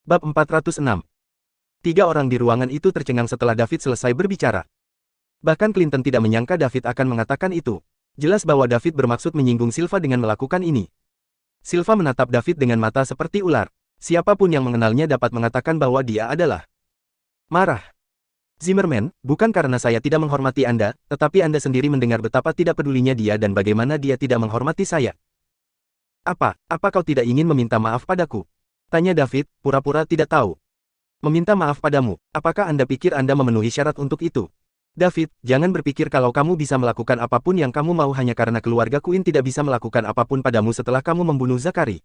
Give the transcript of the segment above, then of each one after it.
Bab 406. Tiga orang di ruangan itu tercengang setelah David selesai berbicara. Bahkan Clinton tidak menyangka David akan mengatakan itu. Jelas bahwa David bermaksud menyinggung Silva dengan melakukan ini. Silva menatap David dengan mata seperti ular. Siapapun yang mengenalnya dapat mengatakan bahwa dia adalah marah. Zimmerman, bukan karena saya tidak menghormati Anda, tetapi Anda sendiri mendengar betapa tidak pedulinya dia dan bagaimana dia tidak menghormati saya. Apa kau tidak ingin meminta maaf padaku? Tanya David, pura-pura tidak tahu. Meminta maaf padamu, apakah Anda pikir Anda memenuhi syarat untuk itu? David, jangan berpikir kalau kamu bisa melakukan apapun yang kamu mau hanya karena keluarga Quinn tidak bisa melakukan apapun padamu setelah kamu membunuh Zachary.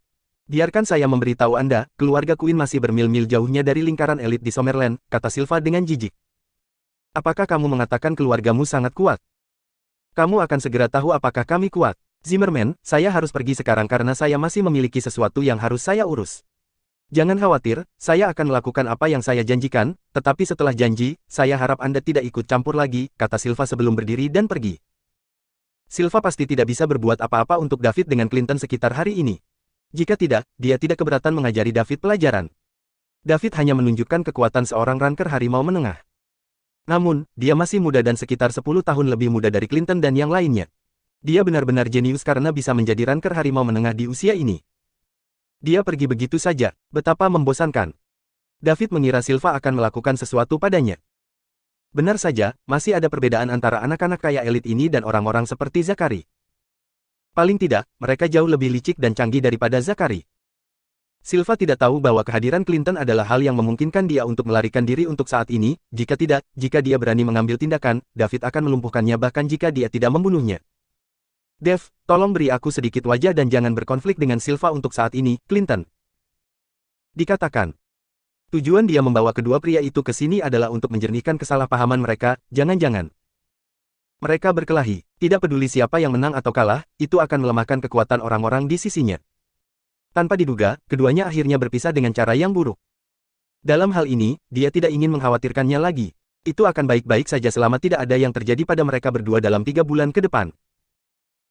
Biarkan saya memberitahu Anda, keluarga Quinn masih bermil-mil jauhnya dari lingkaran elit di Summerland, kata Silva dengan jijik. Apakah kamu mengatakan keluargamu sangat kuat? Kamu akan segera tahu apakah kami kuat. Zimmerman, saya harus pergi sekarang karena saya masih memiliki sesuatu yang harus saya urus. Jangan khawatir, saya akan melakukan apa yang saya janjikan, tetapi setelah janji, saya harap Anda tidak ikut campur lagi, kata Silva sebelum berdiri dan pergi. Silva pasti tidak bisa berbuat apa-apa untuk David dengan Clinton sekitar hari ini. Jika tidak, dia tidak keberatan mengajari David pelajaran. David hanya menunjukkan kekuatan seorang ranker harimau menengah. Namun, dia masih muda dan sekitar 10 tahun lebih muda dari Clinton dan yang lainnya. Dia benar-benar jenius karena bisa menjadi ranker harimau menengah di usia ini. Dia pergi begitu saja, betapa membosankan. David mengira Silva akan melakukan sesuatu padanya. Benar saja, masih ada perbedaan antara anak-anak kaya elit ini dan orang-orang seperti Zachary. Paling tidak, mereka jauh lebih licik dan canggih daripada Zachary. Silva tidak tahu bahwa kehadiran Clinton adalah hal yang memungkinkan dia untuk melarikan diri untuk saat ini, jika tidak, jika dia berani mengambil tindakan, David akan melumpuhkannya bahkan jika dia tidak membunuhnya. Dev, tolong beri aku sedikit wajah dan jangan berkonflik dengan Silva untuk saat ini, Clinton. Dikatakan. Tujuan dia membawa kedua pria itu ke sini adalah untuk menjernihkan kesalahpahaman mereka, jangan-jangan. Mereka berkelahi, tidak peduli siapa yang menang atau kalah, itu akan melemahkan kekuatan orang-orang di sisinya. Tanpa diduga, keduanya akhirnya berpisah dengan cara yang buruk. Dalam hal ini, dia tidak ingin mengkhawatirkannya lagi. Itu akan baik-baik saja selama tidak ada yang terjadi pada mereka berdua dalam 3 bulan ke depan.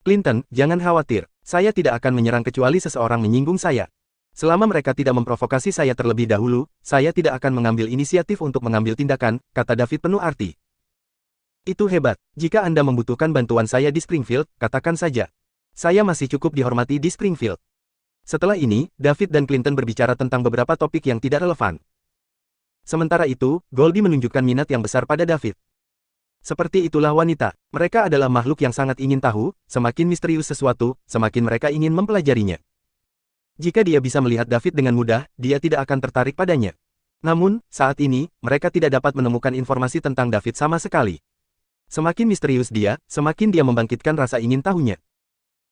Clinton, jangan khawatir, saya tidak akan menyerang kecuali seseorang menyinggung saya. Selama mereka tidak memprovokasi saya terlebih dahulu, saya tidak akan mengambil inisiatif untuk mengambil tindakan, kata David penuh arti. Itu hebat, jika Anda membutuhkan bantuan saya di Springfield, katakan saja. Saya masih cukup dihormati di Springfield. Setelah ini, David dan Clinton berbicara tentang beberapa topik yang tidak relevan. Sementara itu, Goldie menunjukkan minat yang besar pada David. Seperti itulah wanita, mereka adalah makhluk yang sangat ingin tahu, semakin misterius sesuatu, semakin mereka ingin mempelajarinya. Jika dia bisa melihat David dengan mudah, dia tidak akan tertarik padanya. Namun, saat ini, mereka tidak dapat menemukan informasi tentang David sama sekali. Semakin misterius dia, semakin dia membangkitkan rasa ingin tahunya.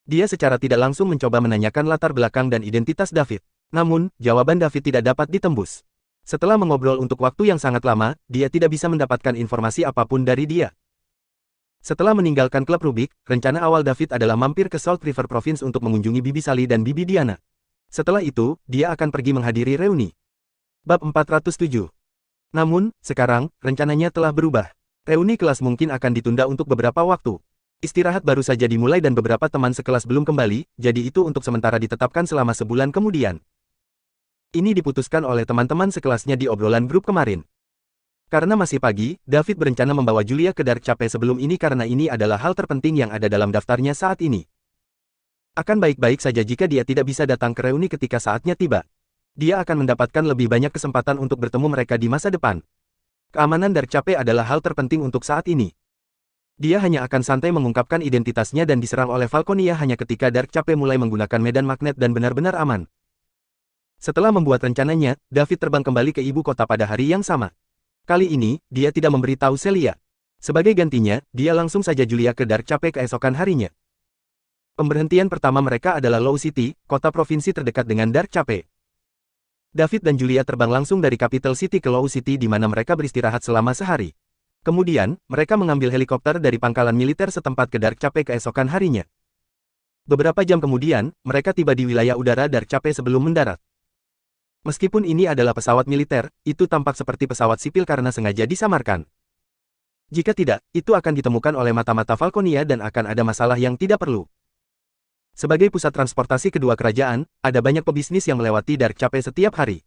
Dia secara tidak langsung mencoba menanyakan latar belakang dan identitas David. Namun, jawaban David tidak dapat ditembus. Setelah mengobrol untuk waktu yang sangat lama, dia tidak bisa mendapatkan informasi apapun dari dia. Setelah meninggalkan klub Rubik, rencana awal David adalah mampir ke Salt River Province untuk mengunjungi Bibi Sally dan Bibi Diana. Setelah itu, dia akan pergi menghadiri reuni. Bab 407. Namun, sekarang, rencananya telah berubah. Reuni kelas mungkin akan ditunda untuk beberapa waktu. Istirahat baru saja dimulai dan beberapa teman sekelas belum kembali, jadi itu untuk sementara ditetapkan selama sebulan kemudian. Ini diputuskan oleh teman-teman sekelasnya di obrolan grup kemarin. Karena masih pagi, David berencana membawa Julia ke Dark Chapel sebelum ini karena ini adalah hal terpenting yang ada dalam daftarnya saat ini. Akan baik-baik saja jika dia tidak bisa datang ke reuni ketika saatnya tiba. Dia akan mendapatkan lebih banyak kesempatan untuk bertemu mereka di masa depan. Keamanan Dark Chapel adalah hal terpenting untuk saat ini. Dia hanya akan santai mengungkapkan identitasnya dan diserang oleh Falconia hanya ketika Dark Chapel mulai menggunakan medan magnet dan benar-benar aman. Setelah membuat rencananya, David terbang kembali ke ibu kota pada hari yang sama. Kali ini, dia tidak memberitahu Celia. Sebagai gantinya, dia langsung saja Julia ke Dark Chapel keesokan harinya. Pemberhentian pertama mereka adalah Low City, kota provinsi terdekat dengan Dark Chapel. David dan Julia terbang langsung dari Capital City ke Low City di mana mereka beristirahat selama sehari. Kemudian, mereka mengambil helikopter dari pangkalan militer setempat ke Dark Chapel keesokan harinya. Beberapa jam kemudian, mereka tiba di wilayah udara Dark Chapel sebelum mendarat. Meskipun ini adalah pesawat militer, itu tampak seperti pesawat sipil karena sengaja disamarkan. Jika tidak, itu akan ditemukan oleh mata-mata Falconia dan akan ada masalah yang tidak perlu. Sebagai pusat transportasi kedua kerajaan, ada banyak pebisnis yang melewati Dark Chapel setiap hari.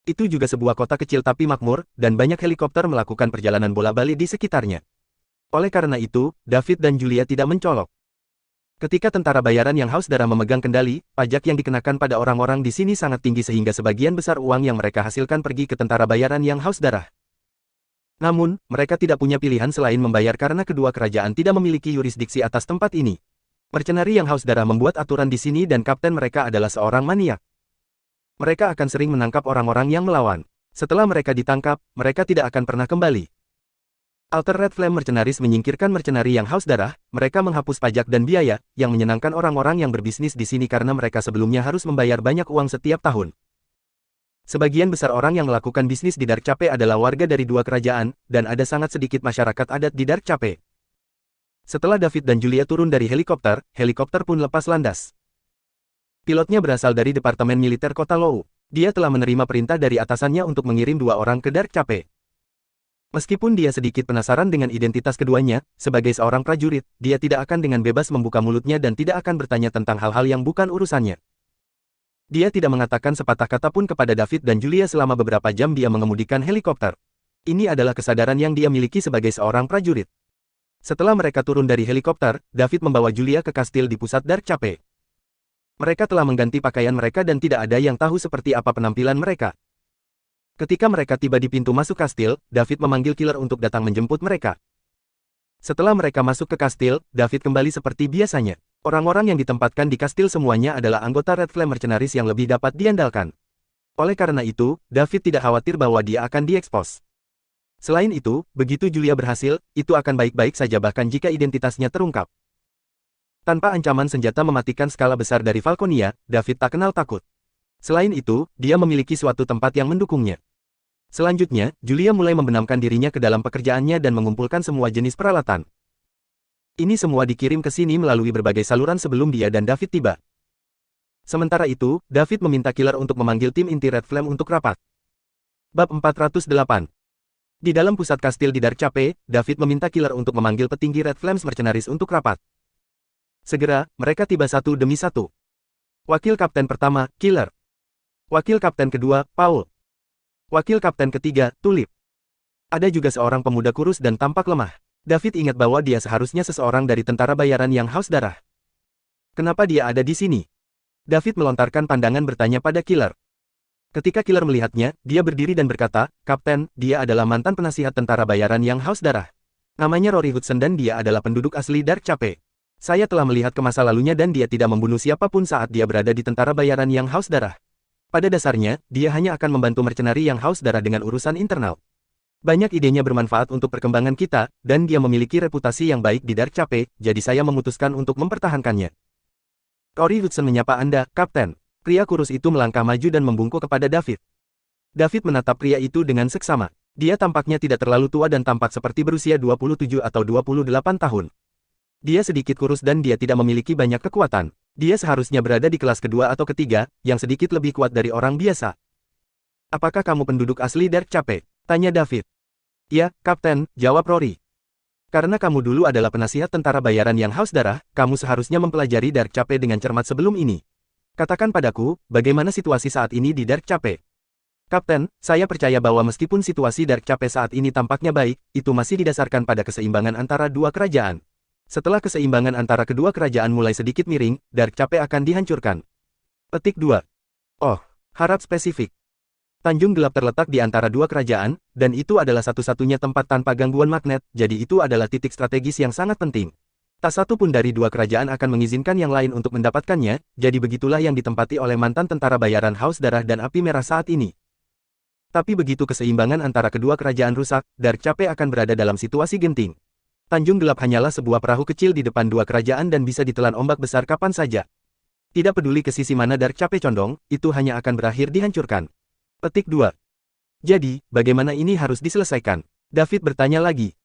Itu juga sebuah kota kecil tapi makmur, dan banyak helikopter melakukan perjalanan bola-balik di sekitarnya. Oleh karena itu, David dan Julia tidak mencolok. Ketika tentara bayaran yang haus darah memegang kendali, pajak yang dikenakan pada orang-orang di sini sangat tinggi sehingga sebagian besar uang yang mereka hasilkan pergi ke tentara bayaran yang haus darah. Namun, mereka tidak punya pilihan selain membayar karena kedua kerajaan tidak memiliki yurisdiksi atas tempat ini. Mercenari yang haus darah membuat aturan di sini dan kapten mereka adalah seorang maniak. Mereka akan sering menangkap orang-orang yang melawan. Setelah mereka ditangkap, mereka tidak akan pernah kembali. Alter Red Flame Mercenaries menyingkirkan mercenari yang haus darah, mereka menghapus pajak dan biaya, yang menyenangkan orang-orang yang berbisnis di sini karena mereka sebelumnya harus membayar banyak uang setiap tahun. Sebagian besar orang yang melakukan bisnis di Dark Cape adalah warga dari dua kerajaan, dan ada sangat sedikit masyarakat adat di Dark Cape. Setelah David dan Julia turun dari helikopter, helikopter pun lepas landas. Pilotnya berasal dari Departemen Militer Kota Lou. Dia telah menerima perintah dari atasannya untuk mengirim 2 orang ke Dark Cape. Meskipun dia sedikit penasaran dengan identitas keduanya, sebagai seorang prajurit, dia tidak akan dengan bebas membuka mulutnya dan tidak akan bertanya tentang hal-hal yang bukan urusannya. Dia tidak mengatakan sepatah kata pun kepada David dan Julia selama beberapa jam dia mengemudikan helikopter. Ini adalah kesadaran yang dia miliki sebagai seorang prajurit. Setelah mereka turun dari helikopter, David membawa Julia ke kastil di pusat Dark Cape. Mereka telah mengganti pakaian mereka dan tidak ada yang tahu seperti apa penampilan mereka. Ketika mereka tiba di pintu masuk kastil, David memanggil killer untuk datang menjemput mereka. Setelah mereka masuk ke kastil, David kembali seperti biasanya. Orang-orang yang ditempatkan di kastil semuanya adalah anggota Red Flame Mercenaries yang lebih dapat diandalkan. Oleh karena itu, David tidak khawatir bahwa dia akan diekspos. Selain itu, begitu Julia berhasil, itu akan baik-baik saja bahkan jika identitasnya terungkap. Tanpa ancaman senjata mematikan skala besar dari Falconia, David tak kenal takut. Selain itu, dia memiliki suatu tempat yang mendukungnya. Selanjutnya, Julia mulai membenamkan dirinya ke dalam pekerjaannya dan mengumpulkan semua jenis peralatan. Ini semua dikirim ke sini melalui berbagai saluran sebelum dia dan David tiba. Sementara itu, David meminta killer untuk memanggil tim inti Red Flame untuk rapat. Bab 408. Di dalam pusat kastil di Dark Cape, David meminta killer untuk memanggil petinggi Red Flames Mercenaries untuk rapat. Segera, mereka tiba satu demi satu. Wakil Kapten pertama, Killer. Wakil Kapten kedua, Paul. Wakil Kapten ketiga, Tulip. Ada juga seorang pemuda kurus dan tampak lemah. David ingat bahwa dia seharusnya seseorang dari tentara bayaran yang haus darah. Kenapa dia ada di sini? David melontarkan pandangan bertanya pada Killer. Ketika Killer melihatnya, dia berdiri dan berkata, "Kapten, dia adalah mantan penasihat tentara bayaran yang haus darah. Namanya Rory Hudson dan dia adalah penduduk asli Dark Cape. Saya telah melihat ke masa lalunya dan dia tidak membunuh siapapun saat dia berada di tentara bayaran yang haus darah. Pada dasarnya, dia hanya akan membantu mercenari yang haus darah dengan urusan internal. Banyak idenya bermanfaat untuk perkembangan kita, dan dia memiliki reputasi yang baik di Dark Cape, jadi saya memutuskan untuk mempertahankannya." Rory Hudson menyapa Anda, Kapten. Pria kurus itu melangkah maju dan membungkuk kepada David. David menatap pria itu dengan seksama. Dia tampaknya tidak terlalu tua dan tampak seperti berusia 27 atau 28 tahun. Dia sedikit kurus dan dia tidak memiliki banyak kekuatan. Dia seharusnya berada di kelas kedua atau ketiga, yang sedikit lebih kuat dari orang biasa. "Apakah kamu penduduk asli Dark Cape?" tanya David. "Ya, Kapten," jawab Rory. "Karena kamu dulu adalah penasihat tentara bayaran yang haus darah, kamu seharusnya mempelajari Dark Cape dengan cermat sebelum ini. Katakan padaku, bagaimana situasi saat ini di Dark Cape?" "Kapten, saya percaya bahwa meskipun situasi Dark Cape saat ini tampaknya baik, itu masih didasarkan pada keseimbangan antara dua kerajaan. Setelah keseimbangan antara kedua kerajaan mulai sedikit miring, Dark Cape akan dihancurkan." Petik 2. Oh, harap spesifik. Tanjung Gelap terletak di antara dua kerajaan, dan itu adalah satu-satunya tempat tanpa gangguan magnet, jadi itu adalah titik strategis yang sangat penting. Tak satu pun dari dua kerajaan akan mengizinkan yang lain untuk mendapatkannya, jadi begitulah yang ditempati oleh mantan tentara bayaran haus darah dan api merah saat ini. Tapi begitu keseimbangan antara kedua kerajaan rusak, Dark Cape akan berada dalam situasi genting. Tanjung Gelap hanyalah sebuah perahu kecil di depan dua kerajaan dan bisa ditelan ombak besar kapan saja. Tidak peduli ke sisi mana Dark Cape condong, itu hanya akan berakhir dihancurkan. Petik 2. Jadi, bagaimana ini harus diselesaikan? David bertanya lagi.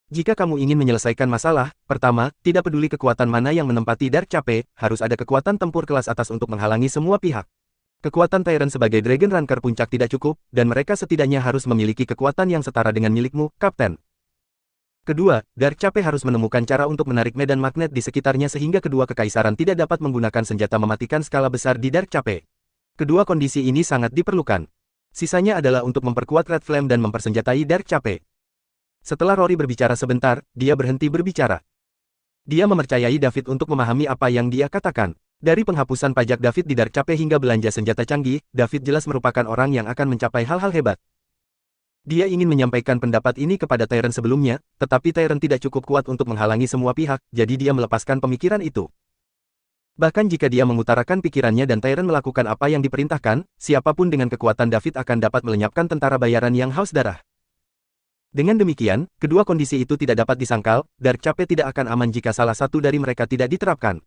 Jika kamu ingin menyelesaikan masalah, pertama, tidak peduli kekuatan mana yang menempati Dark Cape, harus ada kekuatan tempur kelas atas untuk menghalangi semua pihak. Kekuatan Tyrant sebagai Dragon Ranker puncak tidak cukup, dan mereka setidaknya harus memiliki kekuatan yang setara dengan milikmu, Kapten. Kedua, Dark Cape harus menemukan cara untuk menarik medan magnet di sekitarnya sehingga kedua kekaisaran tidak dapat menggunakan senjata mematikan skala besar di Dark Cape. Kedua kondisi ini sangat diperlukan. Sisanya adalah untuk memperkuat Red Flame dan mempersenjatai Dark Cape. Setelah Rory berbicara sebentar, dia berhenti berbicara. Dia mempercayai David untuk memahami apa yang dia katakan. Dari penghapusan pajak David di Dark Cape hingga belanja senjata canggih, David jelas merupakan orang yang akan mencapai hal-hal hebat. Dia ingin menyampaikan pendapat ini kepada Tyrion sebelumnya, tetapi Tyrion tidak cukup kuat untuk menghalangi semua pihak, jadi dia melepaskan pemikiran itu. Bahkan jika dia mengutarakan pikirannya dan Tyrion melakukan apa yang diperintahkan, siapapun dengan kekuatan David akan dapat melenyapkan tentara bayaran yang haus darah. Dengan demikian, kedua kondisi itu tidak dapat disangkal, Dark Cape tidak akan aman jika salah satu dari mereka tidak diterapkan.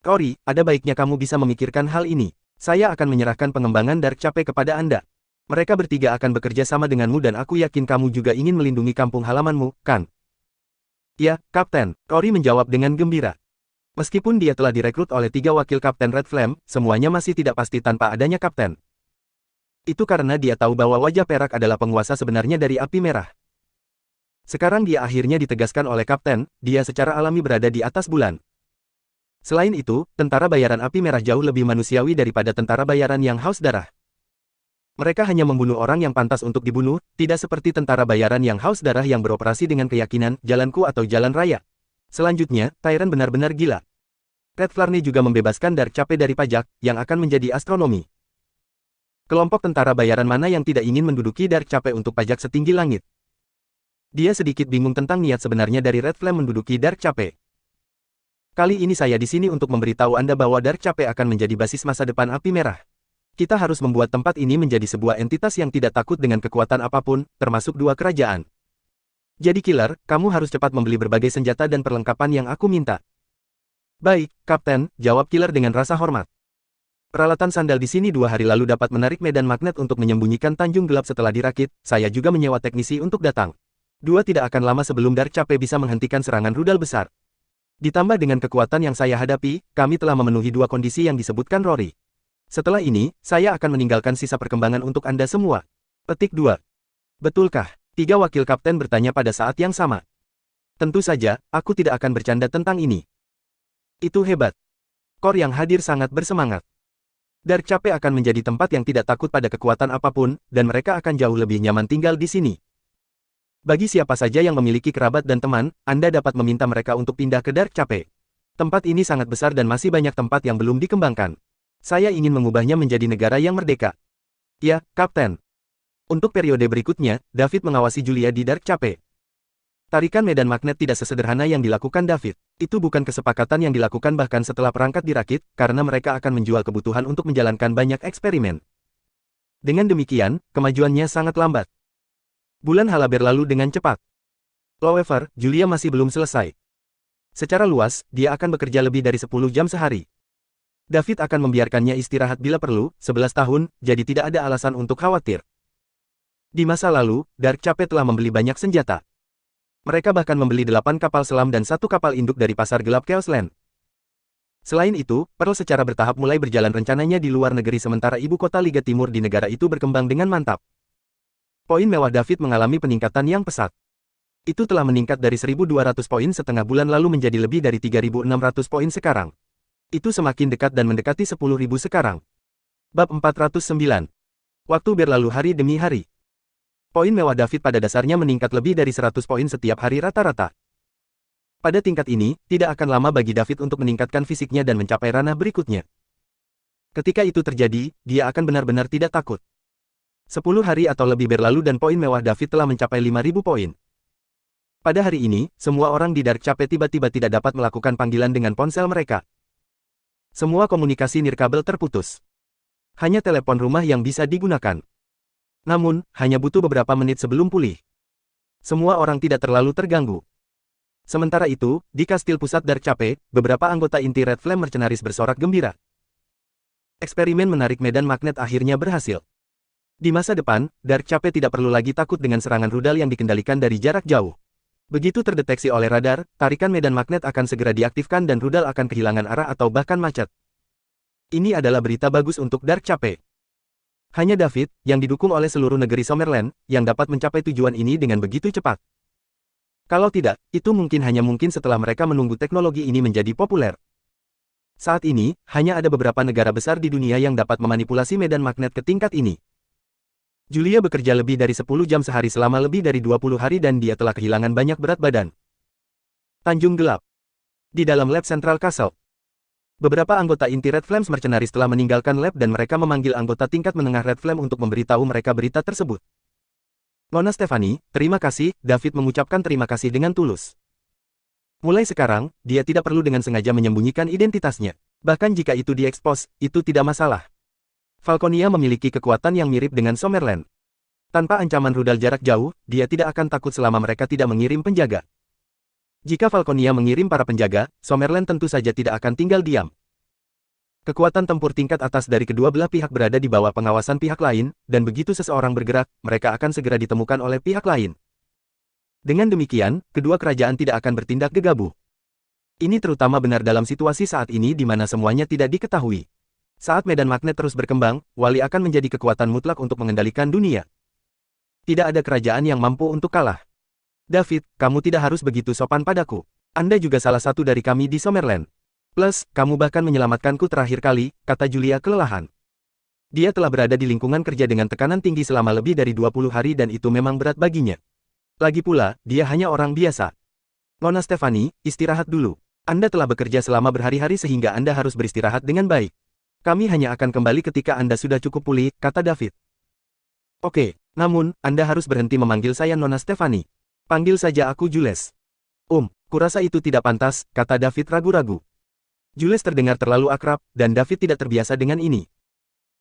Rory, ada baiknya kamu bisa memikirkan hal ini. Saya akan menyerahkan pengembangan Dark Cape kepada Anda. Mereka bertiga akan bekerja sama denganmu dan aku yakin kamu juga ingin melindungi kampung halamanmu, kan? Ya, Kapten, Rory menjawab dengan gembira. Meskipun dia telah direkrut oleh 3 wakil Kapten Red Flame, semuanya masih tidak pasti tanpa adanya Kapten. Itu karena dia tahu bahwa wajah perak adalah penguasa sebenarnya dari api merah. Sekarang dia akhirnya ditegaskan oleh Kapten, dia secara alami berada di atas bulan. Selain itu, tentara bayaran api merah jauh lebih manusiawi daripada tentara bayaran yang haus darah. Mereka hanya membunuh orang yang pantas untuk dibunuh, tidak seperti tentara bayaran yang haus darah yang beroperasi dengan keyakinan, jalanku atau jalan raya. Selanjutnya, Tyrion benar-benar gila. Red Flarney juga membebaskan Dark Cape dari pajak, yang akan menjadi astronomi. Kelompok tentara bayaran mana yang tidak ingin menduduki Dark Cape untuk pajak setinggi langit? Dia sedikit bingung tentang niat sebenarnya dari Red Flame menduduki Dark Cape. Kali ini saya di sini untuk memberitahu Anda bahwa Dark Cape akan menjadi basis masa depan api merah. Kita harus membuat tempat ini menjadi sebuah entitas yang tidak takut dengan kekuatan apapun, termasuk 2 kerajaan. Jadi Killer, kamu harus cepat membeli berbagai senjata dan perlengkapan yang aku minta. Baik, Kapten, jawab Killer dengan rasa hormat. Peralatan sandal di sini 2 hari lalu dapat menarik medan magnet untuk menyembunyikan Tanjung Gelap setelah dirakit, saya juga menyewa teknisi untuk datang. 2 tidak akan lama sebelum Dark Cape bisa menghentikan serangan rudal besar. Ditambah dengan kekuatan yang saya hadapi, kami telah memenuhi 2 kondisi yang disebutkan Rory. Setelah ini, saya akan meninggalkan sisa perkembangan untuk Anda semua. Petik 2. Betulkah? 3 wakil kapten bertanya pada saat yang sama. Tentu saja, aku tidak akan bercanda tentang ini. Itu hebat. Kor yang hadir sangat bersemangat. Dark Cape akan menjadi tempat yang tidak takut pada kekuatan apapun, dan mereka akan jauh lebih nyaman tinggal di sini. Bagi siapa saja yang memiliki kerabat dan teman, Anda dapat meminta mereka untuk pindah ke Dark Cape. Tempat ini sangat besar dan masih banyak tempat yang belum dikembangkan. Saya ingin mengubahnya menjadi negara yang merdeka. Ya, Kapten. Untuk periode berikutnya, David mengawasi Julia di Dark Cape. Tarikan medan magnet tidak sesederhana yang dilakukan David. Itu bukan kesepakatan yang dilakukan bahkan setelah perangkat dirakit, karena mereka akan menjual kebutuhan untuk menjalankan banyak eksperimen. Dengan demikian, kemajuannya sangat lambat. Bulan hala berlalu dengan cepat. However, Julia masih belum selesai. Secara luas, dia akan bekerja lebih dari 10 jam sehari. David akan membiarkannya istirahat bila perlu, 11 tahun, jadi tidak ada alasan untuk khawatir. Di masa lalu, Dark Cape telah membeli banyak senjata. Mereka bahkan membeli 8 kapal selam dan 1 kapal induk dari pasar gelap Chaos Land. Selain itu, Pearl secara bertahap mulai berjalan rencananya di luar negeri sementara ibu kota Liga Timur di negara itu berkembang dengan mantap. Poin mewah David mengalami peningkatan yang pesat. Itu telah meningkat dari 1.200 poin setengah bulan lalu menjadi lebih dari 3.600 poin sekarang. Itu semakin dekat dan mendekati 10.000 sekarang. Bab 409. Waktu berlalu hari demi hari. Poin mewah David pada dasarnya meningkat lebih dari 100 poin setiap hari rata-rata. Pada tingkat ini, tidak akan lama bagi David untuk meningkatkan fisiknya dan mencapai ranah berikutnya. Ketika itu terjadi, dia akan benar-benar tidak takut. 10 hari atau lebih berlalu dan poin mewah David telah mencapai 5.000 poin. Pada hari ini, semua orang di Dark Cape tiba-tiba tidak dapat melakukan panggilan dengan ponsel mereka. Semua komunikasi nirkabel terputus. Hanya telepon rumah yang bisa digunakan. Namun, hanya butuh beberapa menit sebelum pulih. Semua orang tidak terlalu terganggu. Sementara itu, di kastil pusat Dark Cape, beberapa anggota inti Red Flame Mercenaries bersorak gembira. Eksperimen menarik medan magnet akhirnya berhasil. Di masa depan, Dark Cape tidak perlu lagi takut dengan serangan rudal yang dikendalikan dari jarak jauh. Begitu terdeteksi oleh radar, tarikan medan magnet akan segera diaktifkan dan rudal akan kehilangan arah atau bahkan macet. Ini adalah berita bagus untuk Dark Cape. Hanya David, yang didukung oleh seluruh negeri Summerland, yang dapat mencapai tujuan ini dengan begitu cepat. Kalau tidak, itu hanya mungkin setelah mereka menunggu teknologi ini menjadi populer. Saat ini, hanya ada beberapa negara besar di dunia yang dapat memanipulasi medan magnet ke tingkat ini. Julia bekerja lebih dari 10 jam sehari selama lebih dari 20 hari dan dia telah kehilangan banyak berat badan. Tanjung Gelap. Di dalam lab Central Castle. Beberapa anggota inti Red Flames Mercenaries telah meninggalkan lab dan mereka memanggil anggota tingkat menengah Red Flame untuk memberitahu mereka berita tersebut. Nona Stephanie, terima kasih, David mengucapkan terima kasih dengan tulus. Mulai sekarang, dia tidak perlu dengan sengaja menyembunyikan identitasnya. Bahkan jika itu diekspos, itu tidak masalah. Falconia memiliki kekuatan yang mirip dengan Summerland. Tanpa ancaman rudal jarak jauh, dia tidak akan takut selama mereka tidak mengirim penjaga. Jika Falconia mengirim para penjaga, Summerland tentu saja tidak akan tinggal diam. Kekuatan tempur tingkat atas dari kedua belah pihak berada di bawah pengawasan pihak lain, dan begitu seseorang bergerak, mereka akan segera ditemukan oleh pihak lain. Dengan demikian, kedua kerajaan tidak akan bertindak gegabah. Ini terutama benar dalam situasi saat ini di mana semuanya tidak diketahui. Saat medan magnet terus berkembang, Wali akan menjadi kekuatan mutlak untuk mengendalikan dunia. Tidak ada kerajaan yang mampu untuk kalah. David, kamu tidak harus begitu sopan padaku. Anda juga salah satu dari kami di Summerland. Plus, kamu bahkan menyelamatkanku terakhir kali, kata Julia kelelahan. Dia telah berada di lingkungan kerja dengan tekanan tinggi selama lebih dari 20 hari dan itu memang berat baginya. Lagi pula, dia hanya orang biasa. Nona Stephanie, istirahat dulu. Anda telah bekerja selama berhari-hari sehingga Anda harus beristirahat dengan baik. Kami hanya akan kembali ketika Anda sudah cukup pulih, kata David. Oke, namun, Anda harus berhenti memanggil saya Nona Stephanie. Panggil saja aku Jules. Kurasa itu tidak pantas, kata David ragu-ragu. Jules terdengar terlalu akrab, dan David tidak terbiasa dengan ini.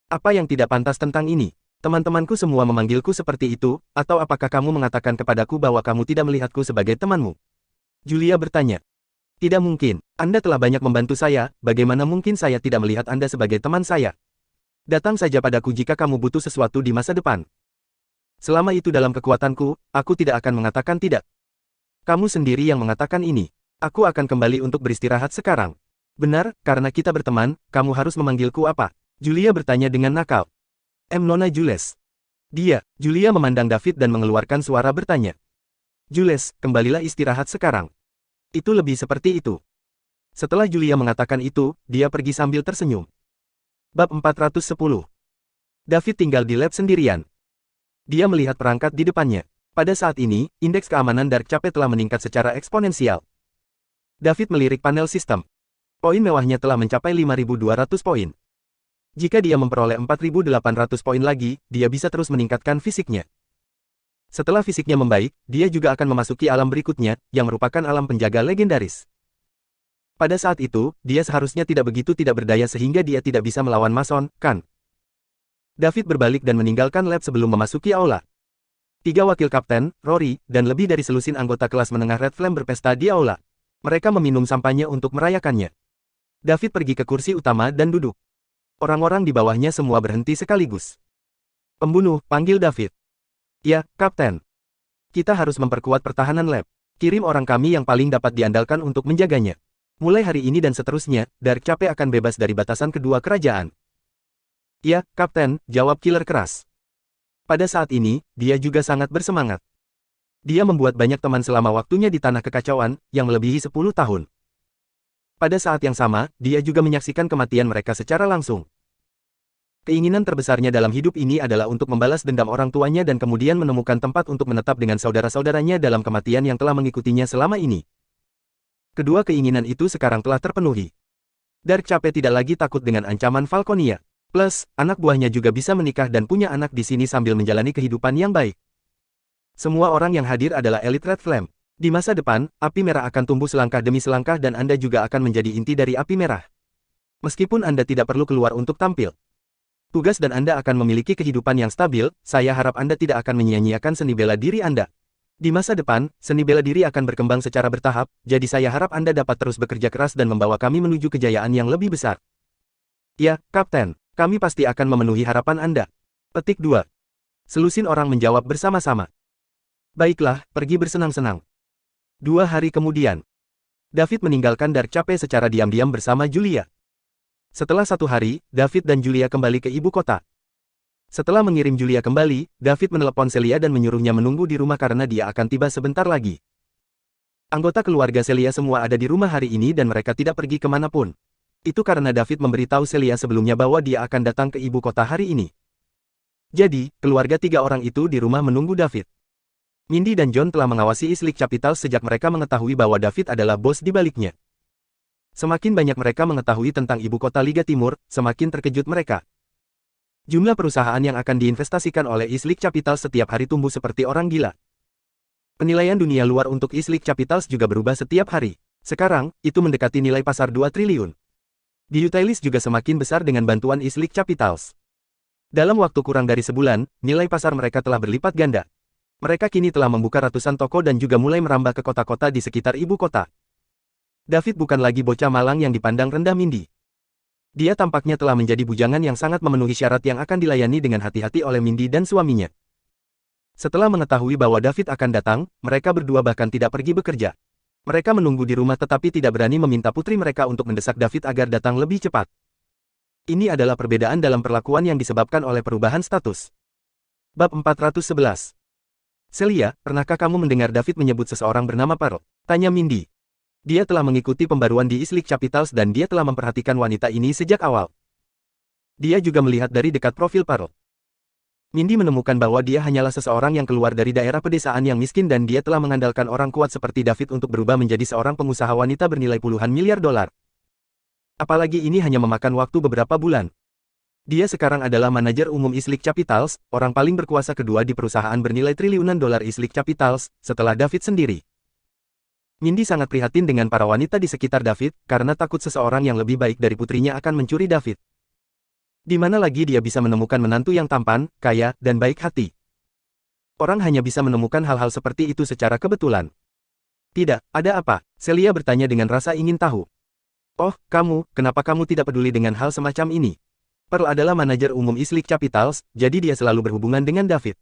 Apa yang tidak pantas tentang ini? Teman-temanku semua memanggilku seperti itu, atau apakah kamu mengatakan kepadaku bahwa kamu tidak melihatku sebagai temanmu? Julia bertanya. Tidak mungkin, Anda telah banyak membantu saya, bagaimana mungkin saya tidak melihat Anda sebagai teman saya? Datang saja padaku jika kamu butuh sesuatu di masa depan. Selama itu dalam kekuatanku, aku tidak akan mengatakan tidak. Kamu sendiri yang mengatakan ini. Aku akan kembali untuk beristirahat sekarang. Benar, karena kita berteman, kamu harus memanggilku apa? Julia bertanya dengan nakal. Nona Jules. Julia memandang David dan mengeluarkan suara bertanya. Jules, kembalilah istirahat sekarang. Itu lebih seperti itu. Setelah Julia mengatakan itu, dia pergi sambil tersenyum. Bab 410. David tinggal di lab sendirian. Dia melihat perangkat di depannya. Pada saat ini, indeks keamanan Dark Cape telah meningkat secara eksponensial. David melirik panel sistem. Poin mewahnya telah mencapai 5.200 poin. Jika dia memperoleh 4.800 poin lagi, dia bisa terus meningkatkan fisiknya. Setelah fisiknya membaik, dia juga akan memasuki alam berikutnya, yang merupakan alam penjaga legendaris. Pada saat itu, dia seharusnya tidak begitu tidak berdaya sehingga dia tidak bisa melawan Mason, kan? David berbalik dan meninggalkan lab sebelum memasuki aula. 3 wakil kapten, Rory, dan lebih dari selusin anggota kelas menengah Red Flame berpesta di aula. Mereka meminum sampahnya untuk merayakannya. David pergi ke kursi utama dan duduk. Orang-orang di bawahnya semua berhenti sekaligus. Pembunuh, panggil David. Ya, Kapten. Kita harus memperkuat pertahanan lab. Kirim orang kami yang paling dapat diandalkan untuk menjaganya. Mulai hari ini dan seterusnya, Dark Cape akan bebas dari batasan kedua kerajaan. Ya, Kapten, jawab Killer keras. Pada saat ini, dia juga sangat bersemangat. Dia membuat banyak teman selama waktunya di Tanah Kekacauan, yang melebihi 10 tahun. Pada saat yang sama, dia juga menyaksikan kematian mereka secara langsung. Keinginan terbesarnya dalam hidup ini adalah untuk membalas dendam orang tuanya dan kemudian menemukan tempat untuk menetap dengan saudara-saudaranya dalam kematian yang telah mengikutinya selama ini. Kedua keinginan itu sekarang telah terpenuhi. Dark Cape tidak lagi takut dengan ancaman Falconia. Plus, anak buahnya juga bisa menikah dan punya anak di sini sambil menjalani kehidupan yang baik. Semua orang yang hadir adalah elit Red Flame. Di masa depan, api merah akan tumbuh selangkah demi selangkah dan Anda juga akan menjadi inti dari api merah. Meskipun Anda tidak perlu keluar untuk tampil. Tugas dan Anda akan memiliki kehidupan yang stabil, saya harap Anda tidak akan menyia-nyiakan seni bela diri Anda. Di masa depan, seni bela diri akan berkembang secara bertahap, jadi saya harap Anda dapat terus bekerja keras dan membawa kami menuju kejayaan yang lebih besar. Ya, Kapten, kami pasti akan memenuhi harapan Anda. Petik 2. Selusin orang menjawab bersama-sama. Baiklah, pergi bersenang-senang. 2 hari kemudian, David meninggalkan Dark Cape secara diam-diam bersama Julia. Setelah 1 hari, David dan Julia kembali ke ibu kota. Setelah mengirim Julia kembali, David menelepon Celia dan menyuruhnya menunggu di rumah karena dia akan tiba sebentar lagi. Anggota keluarga Celia semua ada di rumah hari ini dan mereka tidak pergi kemanapun. Itu karena David memberitahu Celia sebelumnya bahwa dia akan datang ke ibu kota hari ini. Jadi, keluarga tiga orang itu di rumah menunggu David. Mindy dan John telah mengawasi East Lake Capital sejak mereka mengetahui bahwa David adalah bos di baliknya. Semakin banyak mereka mengetahui tentang ibu kota Liga Timur, semakin terkejut mereka. Jumlah perusahaan yang akan diinvestasikan oleh East Lake Capital setiap hari tumbuh seperti orang gila. Penilaian dunia luar untuk East Lake Capitals juga berubah setiap hari. Sekarang, itu mendekati nilai pasar 2 triliun. Di Utailis juga semakin besar dengan bantuan East Lake Capitals. Dalam waktu kurang dari sebulan, nilai pasar mereka telah berlipat ganda. Mereka kini telah membuka ratusan toko dan juga mulai merambah ke kota-kota di sekitar ibu kota. David bukan lagi bocah malang yang dipandang rendah Mindy. Dia tampaknya telah menjadi bujangan yang sangat memenuhi syarat yang akan dilayani dengan hati-hati oleh Mindy dan suaminya. Setelah mengetahui bahwa David akan datang, mereka berdua bahkan tidak pergi bekerja. Mereka menunggu di rumah tetapi tidak berani meminta putri mereka untuk mendesak David agar datang lebih cepat. Ini adalah perbedaan dalam perlakuan yang disebabkan oleh perubahan status. Bab 411. Celia, pernahkah kamu mendengar David menyebut seseorang bernama Pearl? Tanya Mindy. Dia telah mengikuti pembaruan di East Lake Capitals dan dia telah memperhatikan wanita ini sejak awal. Dia juga melihat dari dekat profil Pearl. Mindy menemukan bahwa dia hanyalah seseorang yang keluar dari daerah pedesaan yang miskin dan dia telah mengandalkan orang kuat seperti David untuk berubah menjadi seorang pengusaha wanita bernilai puluhan miliar dolar. Apalagi ini hanya memakan waktu beberapa bulan. Dia sekarang adalah manajer umum East Lake Capitals, orang paling berkuasa kedua di perusahaan bernilai triliunan dolar East Lake Capitals, setelah David sendiri. Mindy sangat prihatin dengan para wanita di sekitar David, karena takut seseorang yang lebih baik dari putrinya akan mencuri David. Di mana lagi dia bisa menemukan menantu yang tampan, kaya, dan baik hati. Orang hanya bisa menemukan hal-hal seperti itu secara kebetulan. Tidak, ada apa? Celia bertanya dengan rasa ingin tahu. Oh, kenapa kamu tidak peduli dengan hal semacam ini? Pearl adalah manajer umum East Lake Capitals, jadi dia selalu berhubungan dengan David.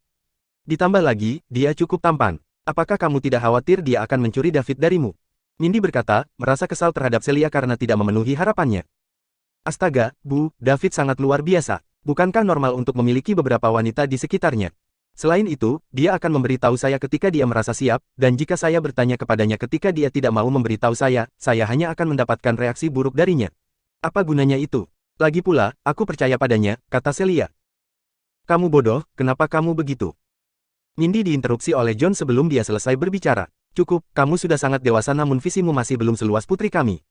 Ditambah lagi, dia cukup tampan. Apakah kamu tidak khawatir dia akan mencuri David darimu? Mindy berkata, merasa kesal terhadap Celia karena tidak memenuhi harapannya. Astaga, Bu, David sangat luar biasa. Bukankah normal untuk memiliki beberapa wanita di sekitarnya? Selain itu, dia akan memberitahu saya ketika dia merasa siap, dan jika saya bertanya kepadanya ketika dia tidak mau memberitahu saya hanya akan mendapatkan reaksi buruk darinya. Apa gunanya itu? Lagi pula, aku percaya padanya, kata Celia. Kamu bodoh, kenapa kamu begitu? Mindy diinterupsi oleh John sebelum dia selesai berbicara. Cukup, kamu sudah sangat dewasa namun visimu masih belum seluas putri kami.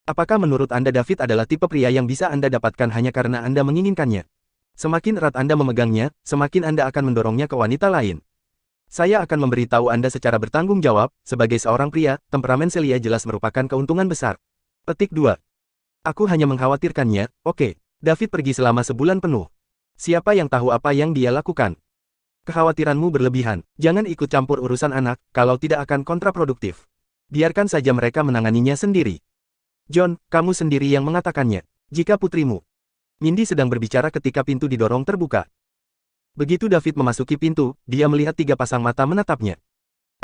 Apakah menurut Anda David adalah tipe pria yang bisa Anda dapatkan hanya karena Anda menginginkannya? Semakin erat Anda memegangnya, semakin Anda akan mendorongnya ke wanita lain. Saya akan memberitahu Anda secara bertanggung jawab, sebagai seorang pria, temperamen Celia jelas merupakan keuntungan besar. Petik 2. Aku hanya mengkhawatirkannya, oke. David pergi selama sebulan penuh. Siapa yang tahu apa yang dia lakukan? Kekhawatiranmu berlebihan. Jangan ikut campur urusan anak, kalau tidak akan kontraproduktif. Biarkan saja mereka menanganinya sendiri. John, kamu sendiri yang mengatakannya. Jika putrimu. Mindy sedang berbicara ketika pintu didorong terbuka. Begitu David memasuki pintu, dia melihat 3 pasang mata menatapnya.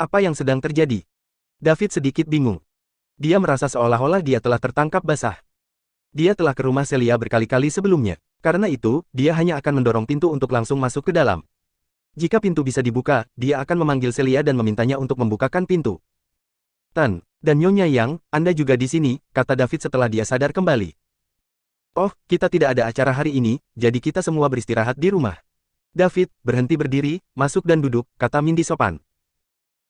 Apa yang sedang terjadi? David sedikit bingung. Dia merasa seolah-olah dia telah tertangkap basah. Dia telah ke rumah Celia berkali-kali sebelumnya. Karena itu, dia hanya akan mendorong pintu untuk langsung masuk ke dalam. Jika pintu bisa dibuka, dia akan memanggil Celia dan memintanya untuk membukakan pintu. Tan, dan Nyonya Yang, Anda juga di sini, kata David setelah dia sadar kembali. Oh, kita tidak ada acara hari ini, jadi kita semua beristirahat di rumah. David, berhenti berdiri, masuk dan duduk, kata Mindy sopan.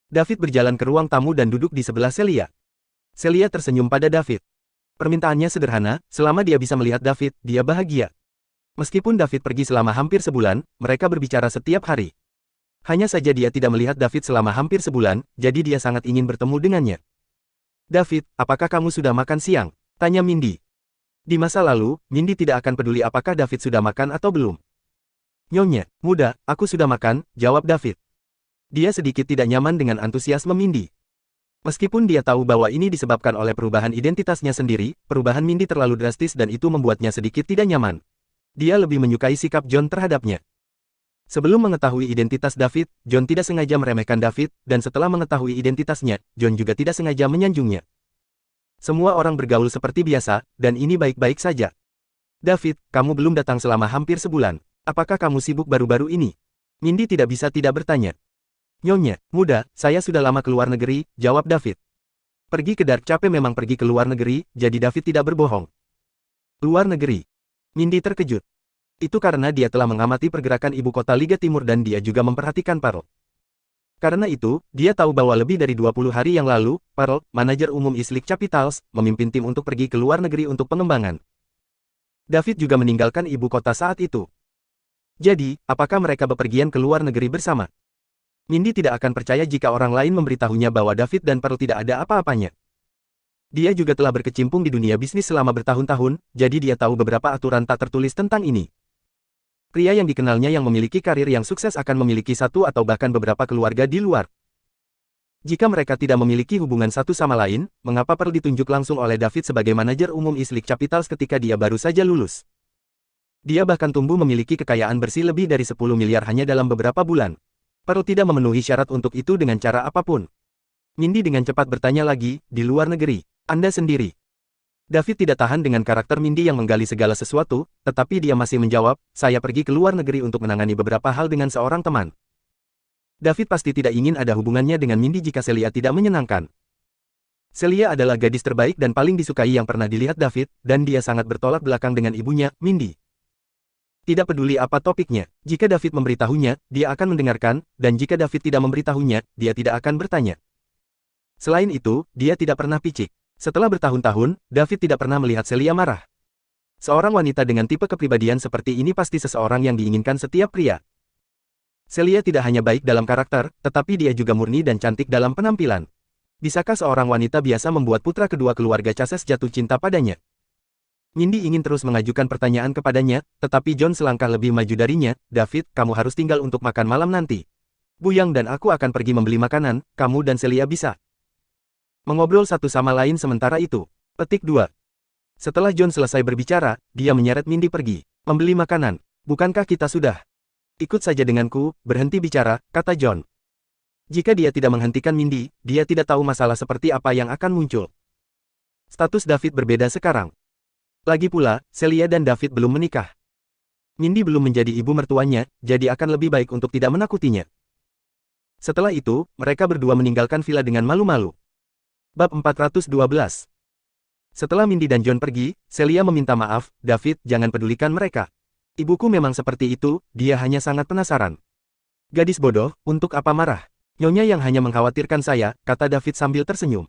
David berjalan ke ruang tamu dan duduk di sebelah Celia. Celia tersenyum pada David. Permintaannya sederhana, selama dia bisa melihat David, dia bahagia. Meskipun David pergi selama hampir sebulan, mereka berbicara setiap hari. Hanya saja dia tidak melihat David selama hampir sebulan, jadi dia sangat ingin bertemu dengannya. David, apakah kamu sudah makan siang? Tanya Mindy. Di masa lalu, Mindy tidak akan peduli apakah David sudah makan atau belum. Nyonya, muda, aku sudah makan, jawab David. Dia sedikit tidak nyaman dengan antusiasme Mindy. Meskipun dia tahu bahwa ini disebabkan oleh perubahan identitasnya sendiri, perubahan Mindy terlalu drastis dan itu membuatnya sedikit tidak nyaman. Dia lebih menyukai sikap John terhadapnya. Sebelum mengetahui identitas David, John tidak sengaja meremehkan David, dan setelah mengetahui identitasnya, John juga tidak sengaja menyanjungnya. Semua orang bergaul seperti biasa, dan ini baik-baik saja. David, kamu belum datang selama hampir sebulan. Apakah kamu sibuk baru-baru ini? Mindy tidak bisa tidak bertanya. Nyonya, muda, saya sudah lama keluar negeri, jawab David. Pergi ke Dark Cape memang pergi ke luar negeri, jadi David tidak berbohong. Luar negeri. Mindy terkejut. Itu karena dia telah mengamati pergerakan ibu kota Liga Timur dan dia juga memperhatikan Pearl. Karena itu, dia tahu bahwa lebih dari 20 hari yang lalu, Pearl, manajer umum Islik Capitals, memimpin tim untuk pergi ke luar negeri untuk pengembangan. David juga meninggalkan ibu kota saat itu. Jadi, apakah mereka bepergian ke luar negeri bersama? Mindy tidak akan percaya jika orang lain memberitahunya bahwa David dan Pearl tidak ada apa-apanya. Dia juga telah berkecimpung di dunia bisnis selama bertahun-tahun, jadi dia tahu beberapa aturan tak tertulis tentang ini. Pria yang dikenalnya yang memiliki karir yang sukses akan memiliki satu atau bahkan beberapa keluarga di luar. Jika mereka tidak memiliki hubungan satu sama lain, mengapa Pearl ditunjuk langsung oleh David sebagai manajer umum Islik Capitals ketika dia baru saja lulus? Dia bahkan tumbuh memiliki kekayaan bersih lebih dari 10 miliar hanya dalam beberapa bulan. Pearl tidak memenuhi syarat untuk itu dengan cara apapun. Mindy dengan cepat bertanya lagi, di luar negeri, Anda sendiri. David tidak tahan dengan karakter Mindy yang menggali segala sesuatu, tetapi dia masih menjawab, saya pergi ke luar negeri untuk menangani beberapa hal dengan seorang teman. David pasti tidak ingin ada hubungannya dengan Mindy jika Celia tidak menyenangkan. Celia adalah gadis terbaik dan paling disukai yang pernah dilihat David, dan dia sangat bertolak belakang dengan ibunya, Mindy. Tidak peduli apa topiknya, jika David memberitahunya, dia akan mendengarkan, dan jika David tidak memberitahunya, dia tidak akan bertanya. Selain itu, dia tidak pernah picik. Setelah bertahun-tahun, David tidak pernah melihat Celia marah. Seorang wanita dengan tipe kepribadian seperti ini pasti seseorang yang diinginkan setiap pria. Celia tidak hanya baik dalam karakter, tetapi dia juga murni dan cantik dalam penampilan. Bisakah seorang wanita biasa membuat putra kedua keluarga Chases jatuh cinta padanya? Mindy ingin terus mengajukan pertanyaan kepadanya, tetapi John selangkah lebih maju darinya. David, kamu harus tinggal untuk makan malam nanti. Buyang dan aku akan pergi membeli makanan, kamu dan Celia bisa mengobrol satu sama lain sementara itu. Petik 2. Setelah John selesai berbicara, dia menyeret Mindy pergi. Membeli makanan. Bukankah kita sudah? Ikut saja denganku, berhenti bicara, kata John. Jika dia tidak menghentikan Mindy, dia tidak tahu masalah seperti apa yang akan muncul. Status David berbeda sekarang. Lagi pula, Celia dan David belum menikah. Mindy belum menjadi ibu mertuanya, jadi akan lebih baik untuk tidak menakutinya. Setelah itu, mereka berdua meninggalkan villa dengan malu-malu. Bab 412. Setelah Mindy dan John pergi, Celia meminta maaf, David, jangan pedulikan mereka. Ibuku memang seperti itu, dia hanya sangat penasaran. Gadis bodoh, untuk apa marah? Nyonya yang hanya mengkhawatirkan saya, kata David sambil tersenyum.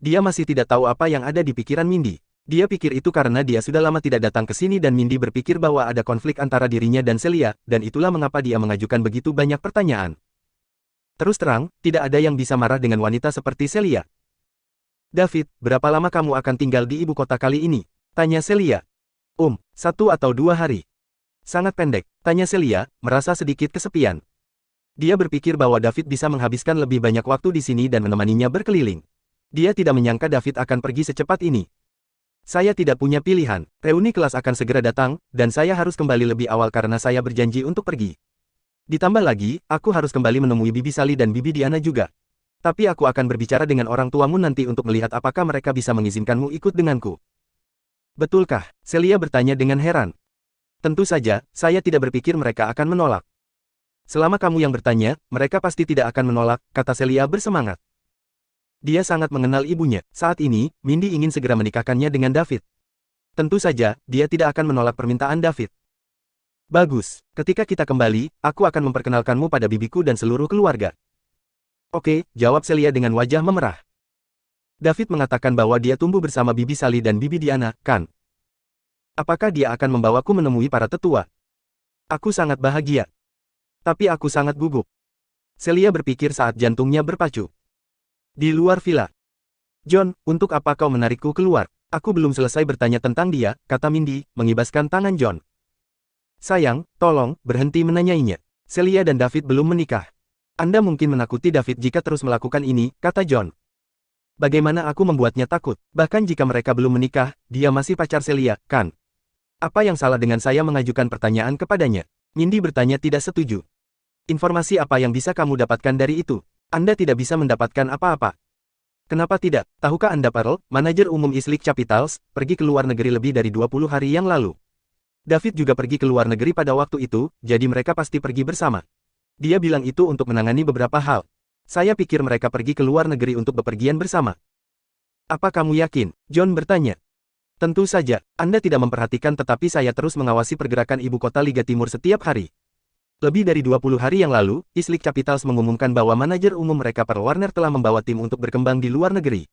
Dia masih tidak tahu apa yang ada di pikiran Mindy. Dia pikir itu karena dia sudah lama tidak datang ke sini dan Mindy berpikir bahwa ada konflik antara dirinya dan Celia, dan itulah mengapa dia mengajukan begitu banyak pertanyaan. Terus terang, tidak ada yang bisa marah dengan wanita seperti Celia. David, berapa lama kamu akan tinggal di ibu kota kali ini? Tanya Celia. 1 atau 2 hari. Sangat pendek, tanya Celia, merasa sedikit kesepian. Dia berpikir bahwa David bisa menghabiskan lebih banyak waktu di sini dan menemaninya berkeliling. Dia tidak menyangka David akan pergi secepat ini. Saya tidak punya pilihan, reuni kelas akan segera datang, dan saya harus kembali lebih awal karena saya berjanji untuk pergi. Ditambah lagi, aku harus kembali menemui Bibi Sally dan Bibi Diana juga. Tapi aku akan berbicara dengan orang tuamu nanti untuk melihat apakah mereka bisa mengizinkanmu ikut denganku. Betulkah? Celia bertanya dengan heran. Tentu saja, saya tidak berpikir mereka akan menolak. Selama kamu yang bertanya, mereka pasti tidak akan menolak, kata Celia bersemangat. Dia sangat mengenal ibunya. Saat ini, Mindy ingin segera menikahkannya dengan David. Tentu saja, dia tidak akan menolak permintaan David. Bagus, ketika kita kembali, aku akan memperkenalkanmu pada bibiku dan seluruh keluarga. Oke, jawab Celia dengan wajah memerah. David mengatakan bahwa dia tumbuh bersama Bibi Sally dan Bibi Diana, kan? Apakah dia akan membawaku menemui para tetua? Aku sangat bahagia. Tapi aku sangat gugup. Celia berpikir saat jantungnya berpacu. Di luar villa. John, untuk apa kau menarikku keluar? Aku belum selesai bertanya tentang dia, kata Mindy, mengibaskan tangan John. Sayang, tolong, berhenti menanyainya. Celia dan David belum menikah. Anda mungkin menakuti David jika terus melakukan ini, kata John. Bagaimana aku membuatnya takut? Bahkan jika mereka belum menikah, dia masih pacar Celia, kan? Apa yang salah dengan saya mengajukan pertanyaan kepadanya? Mindy bertanya tidak setuju. Informasi apa yang bisa kamu dapatkan dari itu? Anda tidak bisa mendapatkan apa-apa. Kenapa tidak? Tahukah Anda Pearl, manajer umum Islik Capitals, pergi ke luar negeri lebih dari 20 hari yang lalu. David juga pergi ke luar negeri pada waktu itu, jadi mereka pasti pergi bersama. Dia bilang itu untuk menangani beberapa hal. Saya pikir mereka pergi ke luar negeri untuk bepergian bersama. Apa kamu yakin? John bertanya. Tentu saja, Anda tidak memperhatikan tetapi saya terus mengawasi pergerakan ibu kota Liga Timur setiap hari. Lebih dari 20 hari yang lalu, East League Capitals mengumumkan bahwa manajer umum mereka Pearl Warner telah membawa tim untuk berkembang di luar negeri.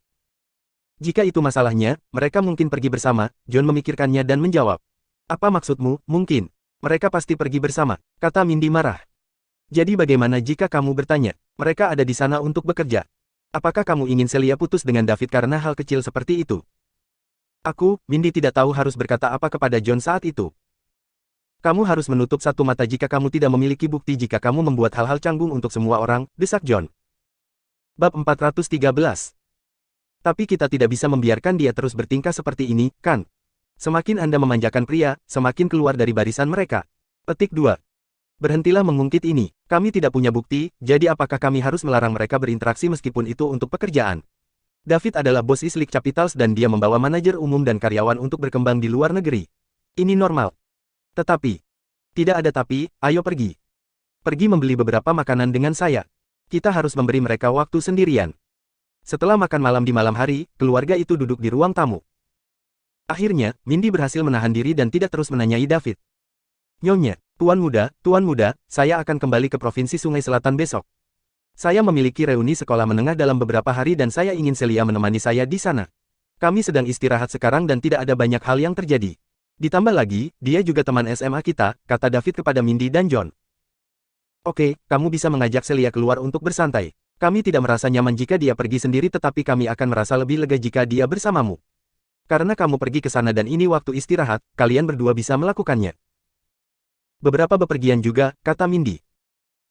Jika itu masalahnya, mereka mungkin pergi bersama. John memikirkannya dan menjawab. Apa maksudmu? Mungkin. Mereka pasti pergi bersama, kata Mindy marah. Jadi bagaimana jika kamu bertanya? Mereka ada di sana untuk bekerja. Apakah kamu ingin Celia putus dengan David karena hal kecil seperti itu? Mindy tidak tahu harus berkata apa kepada John saat itu. Kamu harus menutup satu mata jika kamu tidak memiliki bukti jika kamu membuat hal-hal canggung untuk semua orang, desak John. Bab 413. Tapi kita tidak bisa membiarkan dia terus bertingkah seperti ini, kan? Semakin Anda memanjakan pria, semakin keluar dari barisan mereka. Petik 2. Berhentilah mengungkit ini. Kami tidak punya bukti, jadi apakah kami harus melarang mereka berinteraksi meskipun itu untuk pekerjaan? David adalah bos East League Capitals dan dia membawa manajer umum dan karyawan untuk berkembang di luar negeri. Ini normal. Tetapi, tidak ada tapi, ayo pergi. Pergi membeli beberapa makanan dengan saya. Kita harus memberi mereka waktu sendirian. Setelah makan malam di malam hari, keluarga itu duduk di ruang tamu. Akhirnya, Mindy berhasil menahan diri dan tidak terus menanyai David. Nyonya, Tuan Muda, saya akan kembali ke Provinsi Sungai Selatan besok. Saya memiliki reuni sekolah menengah dalam beberapa hari dan saya ingin Celia menemani saya di sana. Kami sedang istirahat sekarang dan tidak ada banyak hal yang terjadi. Ditambah lagi, dia juga teman SMA kita, kata David kepada Mindy dan John. Oke, kamu bisa mengajak Celia keluar untuk bersantai. Kami tidak merasa nyaman jika dia pergi sendiri tetapi kami akan merasa lebih lega jika dia bersamamu. Karena kamu pergi ke sana dan ini waktu istirahat, kalian berdua bisa melakukannya. Beberapa bepergian juga, kata Mindy.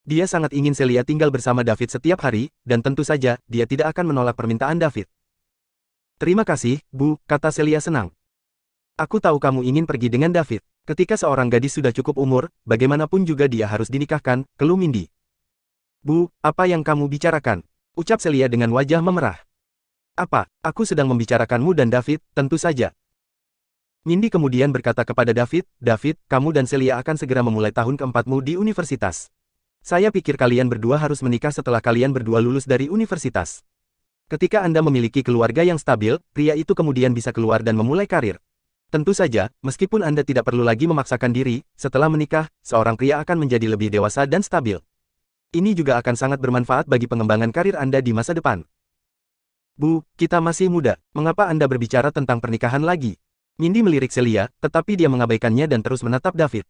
Dia sangat ingin Celia tinggal bersama David setiap hari, dan tentu saja, dia tidak akan menolak permintaan David. Terima kasih, Bu, kata Celia senang. Aku tahu kamu ingin pergi dengan David. Ketika seorang gadis sudah cukup umur, bagaimanapun juga dia harus dinikahkan, keluh Mindy. Bu, apa yang kamu bicarakan? Ucap Celia dengan wajah memerah. Apa, aku sedang membicarakanmu dan David, tentu saja. Mindy kemudian berkata kepada David, kamu dan Celia akan segera memulai tahun keempatmu di universitas. Saya pikir kalian berdua harus menikah setelah kalian berdua lulus dari universitas. Ketika Anda memiliki keluarga yang stabil, pria itu kemudian bisa keluar dan memulai karir. Tentu saja, meskipun Anda tidak perlu lagi memaksakan diri, setelah menikah, seorang pria akan menjadi lebih dewasa dan stabil. Ini juga akan sangat bermanfaat bagi pengembangan karir Anda di masa depan. Bu, kita masih muda, mengapa Anda berbicara tentang pernikahan lagi? Mindy melirik Celia, tetapi dia mengabaikannya dan terus menatap David.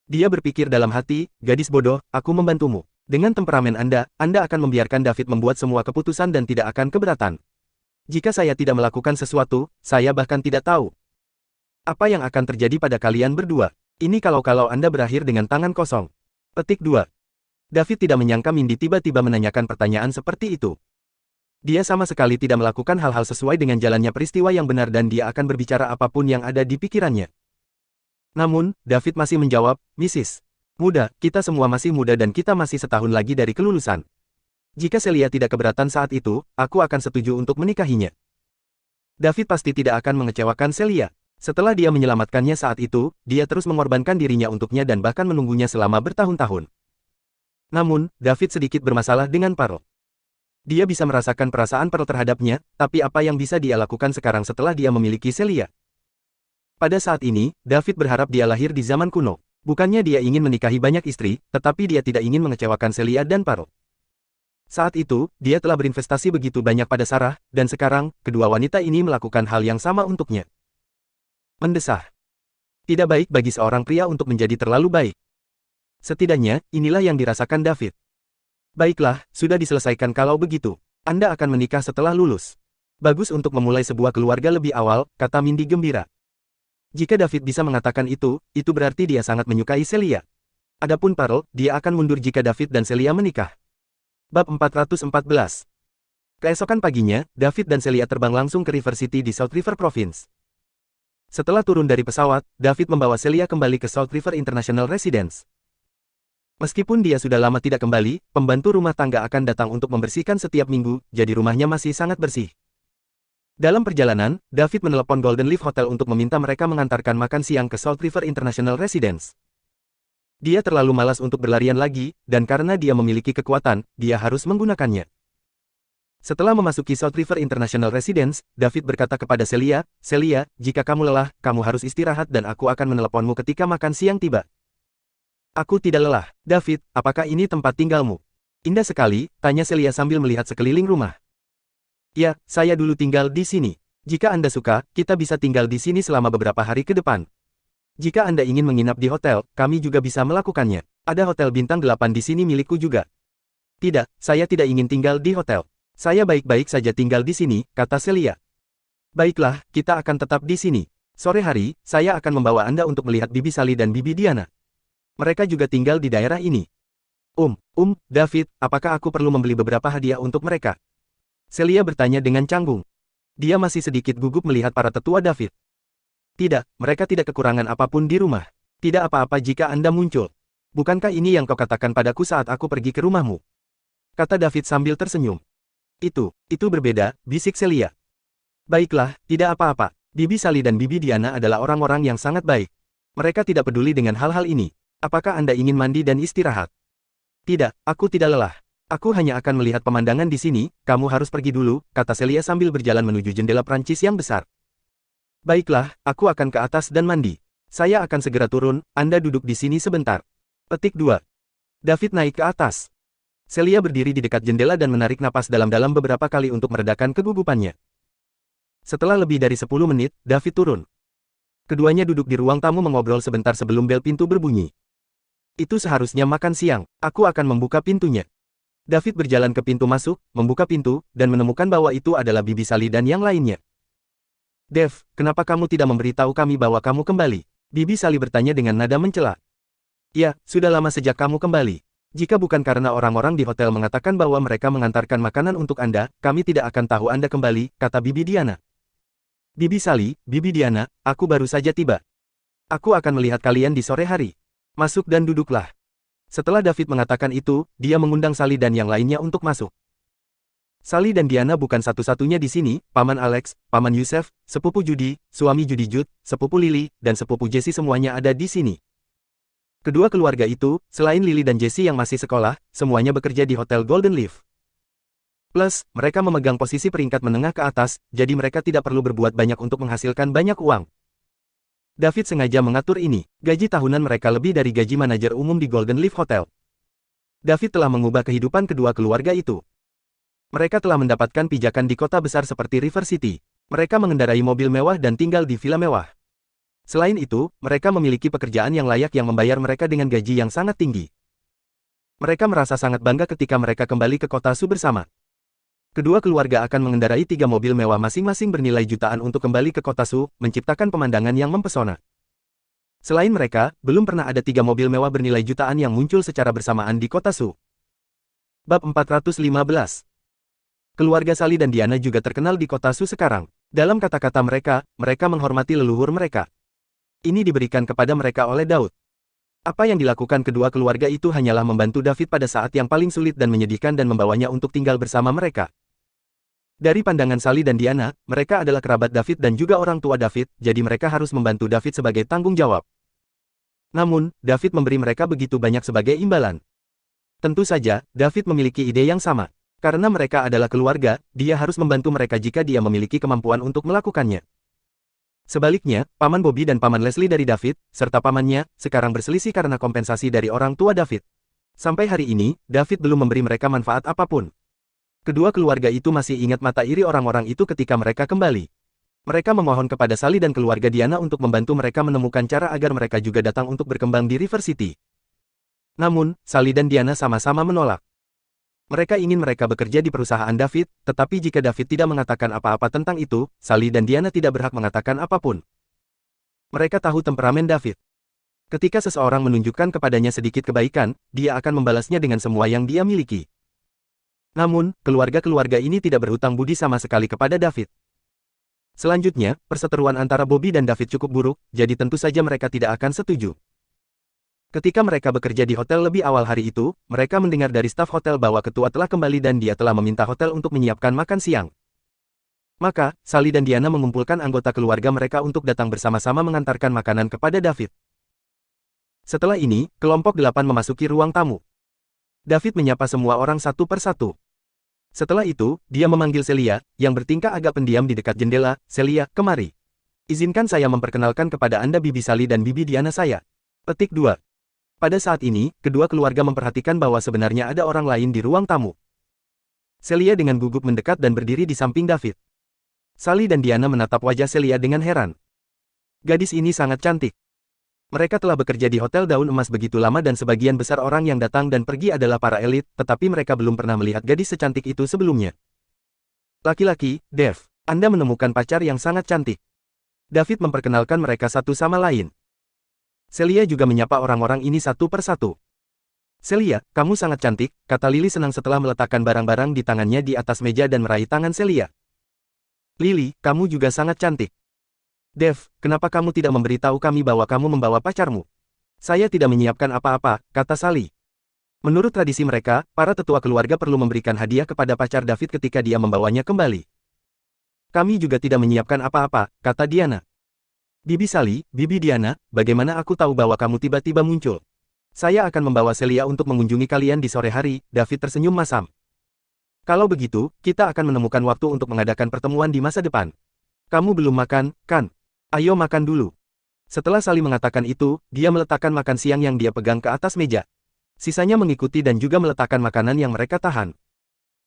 Dia berpikir dalam hati, gadis bodoh, aku membantumu. Dengan temperamen Anda akan membiarkan David membuat semua keputusan dan tidak akan keberatan. Jika saya tidak melakukan sesuatu, saya bahkan tidak tahu. Apa yang akan terjadi pada kalian berdua? Ini kalau Anda berakhir dengan tangan kosong. Petik 2. David tidak menyangka Mindy tiba-tiba menanyakan pertanyaan seperti itu. Dia sama sekali tidak melakukan hal-hal sesuai dengan jalannya peristiwa yang benar dan dia akan berbicara apapun yang ada di pikirannya. Namun, David masih menjawab, Mrs. Muda, kita semua masih muda dan kita masih setahun lagi dari kelulusan. Jika Celia tidak keberatan saat itu, aku akan setuju untuk menikahinya. David pasti tidak akan mengecewakan Celia. Setelah dia menyelamatkannya saat itu, dia terus mengorbankan dirinya untuknya dan bahkan menunggunya selama bertahun-tahun. Namun, David sedikit bermasalah dengan Pearl. Dia bisa merasakan perasaan Pearl terhadapnya, tapi apa yang bisa dia lakukan sekarang setelah dia memiliki Celia? Pada saat ini, David berharap dia lahir di zaman kuno. Bukannya dia ingin menikahi banyak istri, tetapi dia tidak ingin mengecewakan Celia dan Pearl. Saat itu, dia telah berinvestasi begitu banyak pada Sarah, dan sekarang, kedua wanita ini melakukan hal yang sama untuknya. Mendesah. Tidak baik bagi seorang pria untuk menjadi terlalu baik. Setidaknya, inilah yang dirasakan David. Baiklah, sudah diselesaikan kalau begitu. Anda akan menikah setelah lulus. Bagus untuk memulai sebuah keluarga lebih awal, kata Mindy gembira. Jika David bisa mengatakan itu berarti dia sangat menyukai Celia. Adapun Pearl, dia akan mundur jika David dan Celia menikah. Bab 414. Keesokan paginya, David dan Celia terbang langsung ke River City di South River Province. Setelah turun dari pesawat, David membawa Celia kembali ke South River International Residence. Meskipun dia sudah lama tidak kembali, pembantu rumah tangga akan datang untuk membersihkan setiap minggu, jadi rumahnya masih sangat bersih. Dalam perjalanan, David menelepon Golden Leaf Hotel untuk meminta mereka mengantarkan makan siang ke South River International Residence. Dia terlalu malas untuk berlarian lagi, dan karena dia memiliki kekuatan, dia harus menggunakannya. Setelah memasuki South River International Residence, David berkata kepada Celia, "Celia, jika kamu lelah, kamu harus istirahat dan aku akan meneleponmu ketika makan siang tiba." "Aku tidak lelah, David, apakah ini tempat tinggalmu?" "Indah sekali," tanya Celia sambil melihat sekeliling rumah. "Ya, saya dulu tinggal di sini. Jika Anda suka, kita bisa tinggal di sini selama beberapa hari ke depan. Jika Anda ingin menginap di hotel, kami juga bisa melakukannya. Ada hotel bintang 8 di sini milikku juga." "Tidak, saya tidak ingin tinggal di hotel. Saya baik-baik saja tinggal di sini," kata Celia. "Baiklah, kita akan tetap di sini. Sore hari, saya akan membawa Anda untuk melihat Bibi Sally dan Bibi Diana. Mereka juga tinggal di daerah ini." David, apakah aku perlu membeli beberapa hadiah untuk mereka?" Celia bertanya dengan canggung. Dia masih sedikit gugup melihat para tetua David. "Tidak, mereka tidak kekurangan apapun di rumah. Tidak apa-apa jika Anda muncul. Bukankah ini yang kau katakan padaku saat aku pergi ke rumahmu?" kata David sambil tersenyum. Itu berbeda," bisik Celia. "Baiklah, tidak apa-apa. Bibi Sally dan Bibi Diana adalah orang-orang yang sangat baik. Mereka tidak peduli dengan hal-hal ini. Apakah Anda ingin mandi dan istirahat?" "Tidak, aku tidak lelah. Aku hanya akan melihat pemandangan di sini, kamu harus pergi dulu," kata Celia sambil berjalan menuju jendela Prancis yang besar. "Baiklah, aku akan ke atas dan mandi. Saya akan segera turun, Anda duduk di sini sebentar." Petik 2. David naik ke atas. Celia berdiri di dekat jendela dan menarik napas dalam-dalam beberapa kali untuk meredakan kegugupannya. Setelah lebih dari 10 menit, David turun. Keduanya duduk di ruang tamu mengobrol sebentar sebelum bel pintu berbunyi. "Itu seharusnya makan siang, aku akan membuka pintunya." David berjalan ke pintu masuk, membuka pintu, dan menemukan bahwa itu adalah Bibi Sally dan yang lainnya. "Dev, kenapa kamu tidak memberitahu kami bahwa kamu kembali?" Bibi Sally bertanya dengan nada mencela. "Ya, sudah lama sejak kamu kembali. Jika bukan karena orang-orang di hotel mengatakan bahwa mereka mengantarkan makanan untuk Anda, kami tidak akan tahu Anda kembali," kata Bibi Diana. "Bibi Sally, Bibi Diana, aku baru saja tiba. Aku akan melihat kalian di sore hari. Masuk dan duduklah." Setelah David mengatakan itu, dia mengundang Sally dan yang lainnya untuk masuk. Sally dan Diana bukan satu-satunya di sini, Paman Alex, Paman Yusef, sepupu Judy, suami Judy Jude, sepupu Lily, dan sepupu Jessie semuanya ada di sini. Kedua keluarga itu, selain Lily dan Jessie yang masih sekolah, semuanya bekerja di Hotel Golden Leaf. Plus, mereka memegang posisi peringkat menengah ke atas, jadi mereka tidak perlu berbuat banyak untuk menghasilkan banyak uang. David sengaja mengatur ini. Gaji tahunan mereka lebih dari gaji manajer umum di Golden Leaf Hotel. David telah mengubah kehidupan kedua keluarga itu. Mereka telah mendapatkan pijakan di kota besar seperti River City. Mereka mengendarai mobil mewah dan tinggal di villa mewah. Selain itu, mereka memiliki pekerjaan yang layak yang membayar mereka dengan gaji yang sangat tinggi. Mereka merasa sangat bangga ketika mereka kembali ke kota Su bersama. Kedua keluarga akan mengendarai 3 mobil mewah masing-masing bernilai jutaan untuk kembali ke kota Su, menciptakan pemandangan yang mempesona. Selain mereka, belum pernah ada 3 mobil mewah bernilai jutaan yang muncul secara bersamaan di kota Su. Bab 415. Keluarga Sally dan Diana juga terkenal di kota Su sekarang. Dalam kata-kata mereka, mereka menghormati leluhur mereka. Ini diberikan kepada mereka oleh Daud. Apa yang dilakukan kedua keluarga itu hanyalah membantu David pada saat yang paling sulit dan menyedihkan dan membawanya untuk tinggal bersama mereka. Dari pandangan Sally dan Diana, mereka adalah kerabat David dan juga orang tua David, jadi mereka harus membantu David sebagai tanggung jawab. Namun, David memberi mereka begitu banyak sebagai imbalan. Tentu saja, David memiliki ide yang sama. Karena mereka adalah keluarga, dia harus membantu mereka jika dia memiliki kemampuan untuk melakukannya. Sebaliknya, Paman Bobby dan Paman Leslie dari David, serta pamannya, sekarang berselisih karena kompensasi dari orang tua David. Sampai hari ini, David belum memberi mereka manfaat apapun. Kedua keluarga itu masih ingat mata iri orang-orang itu ketika mereka kembali. Mereka memohon kepada Sally dan keluarga Diana untuk membantu mereka menemukan cara agar mereka juga datang untuk berkembang di River City. Namun, Sally dan Diana sama-sama menolak. Mereka ingin mereka bekerja di perusahaan David, tetapi jika David tidak mengatakan apa-apa tentang itu, Sally dan Diana tidak berhak mengatakan apapun. Mereka tahu temperamen David. Ketika seseorang menunjukkan kepadanya sedikit kebaikan, dia akan membalasnya dengan semua yang dia miliki. Namun, keluarga-keluarga ini tidak berhutang budi sama sekali kepada David. Selanjutnya, perseteruan antara Bobby dan David cukup buruk, jadi tentu saja mereka tidak akan setuju. Ketika mereka bekerja di hotel lebih awal hari itu, mereka mendengar dari staf hotel bahwa ketua telah kembali dan dia telah meminta hotel untuk menyiapkan makan siang. Maka, Sally dan Diana mengumpulkan anggota keluarga mereka untuk datang bersama-sama mengantarkan makanan kepada David. Setelah ini, kelompok 8 memasuki ruang tamu. David menyapa semua orang satu persatu. Setelah itu, dia memanggil Celia, yang bertingkah agak pendiam di dekat jendela. Celia, kemari. Izinkan saya memperkenalkan kepada Anda Bibi Sally dan Bibi Diana saya. Petik 2. Pada saat ini, kedua keluarga memperhatikan bahwa sebenarnya ada orang lain di ruang tamu. Celia dengan gugup mendekat dan berdiri di samping David. Sally dan Diana menatap wajah Celia dengan heran. Gadis ini sangat cantik. Mereka telah bekerja di Hotel Daun Emas begitu lama dan sebagian besar orang yang datang dan pergi adalah para elit, tetapi mereka belum pernah melihat gadis secantik itu sebelumnya. Laki-laki, Dev, Anda menemukan pacar yang sangat cantik. David memperkenalkan mereka satu sama lain. Celia juga menyapa orang-orang ini satu persatu. Celia, kamu sangat cantik, kata Lily senang setelah meletakkan barang-barang di tangannya di atas meja dan meraih tangan Celia. Lily, kamu juga sangat cantik. Dev, kenapa kamu tidak memberitahu kami bahwa kamu membawa pacarmu? Saya tidak menyiapkan apa-apa, kata Sally. Menurut tradisi mereka, para tetua keluarga perlu memberikan hadiah kepada pacar David ketika dia membawanya kembali. Kami juga tidak menyiapkan apa-apa, kata Diana. Bibi Sally, Bibi Diana, bagaimana aku tahu bahwa kamu tiba-tiba muncul? Saya akan membawa Celia untuk mengunjungi kalian di sore hari, David tersenyum masam. Kalau begitu, kita akan menemukan waktu untuk mengadakan pertemuan di masa depan. Kamu belum makan, kan? Ayo makan dulu. Setelah Sally mengatakan itu, dia meletakkan makan siang yang dia pegang ke atas meja. Sisanya mengikuti dan juga meletakkan makanan yang mereka tahan.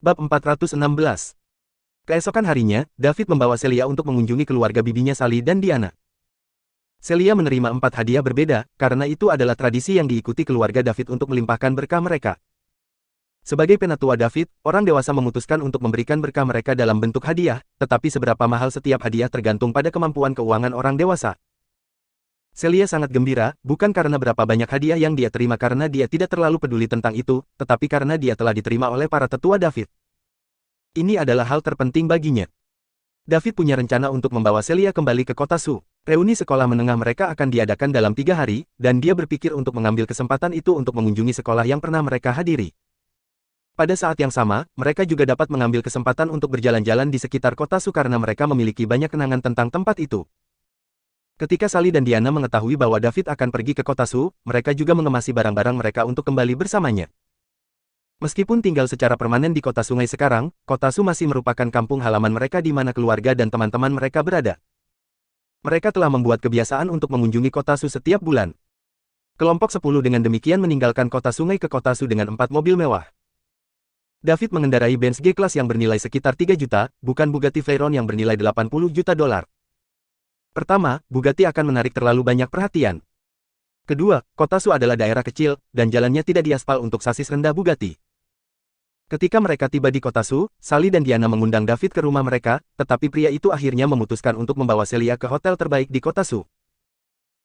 Bab 416. Keesokan harinya, David membawa Celia untuk mengunjungi keluarga bibinya Sally dan Diana. Celia menerima 4 hadiah berbeda, karena itu adalah tradisi yang diikuti keluarga David untuk melimpahkan berkah mereka. Sebagai penatua David, orang dewasa memutuskan untuk memberikan berkah mereka dalam bentuk hadiah, tetapi seberapa mahal setiap hadiah tergantung pada kemampuan keuangan orang dewasa. Celia sangat gembira, bukan karena berapa banyak hadiah yang dia terima karena dia tidak terlalu peduli tentang itu, tetapi karena dia telah diterima oleh para tetua David. Ini adalah hal terpenting baginya. David punya rencana untuk membawa Celia kembali ke kota Su. Reuni sekolah menengah mereka akan diadakan dalam 3 hari, dan dia berpikir untuk mengambil kesempatan itu untuk mengunjungi sekolah yang pernah mereka hadiri. Pada saat yang sama, mereka juga dapat mengambil kesempatan untuk berjalan-jalan di sekitar kota Su karena mereka memiliki banyak kenangan tentang tempat itu. Ketika Sally dan Diana mengetahui bahwa David akan pergi ke kota Su, mereka juga mengemasi barang-barang mereka untuk kembali bersamanya. Meskipun tinggal secara permanen di kota sungai sekarang, kota Su masih merupakan kampung halaman mereka di mana keluarga dan teman-teman mereka berada. Mereka telah membuat kebiasaan untuk mengunjungi kota Su setiap bulan. Kelompok 10 dengan demikian meninggalkan kota sungai ke kota Su dengan 4 mobil mewah. David mengendarai Benz G-Class yang bernilai sekitar 3 juta, bukan Bugatti Veyron yang bernilai 80 juta dolar. Pertama, Bugatti akan menarik terlalu banyak perhatian. Kedua, kota Su adalah daerah kecil, dan jalannya tidak diaspal untuk sasis rendah Bugatti. Ketika mereka tiba di kota Su, Sally dan Diana mengundang David ke rumah mereka, tetapi pria itu akhirnya memutuskan untuk membawa Celia ke hotel terbaik di kota Su.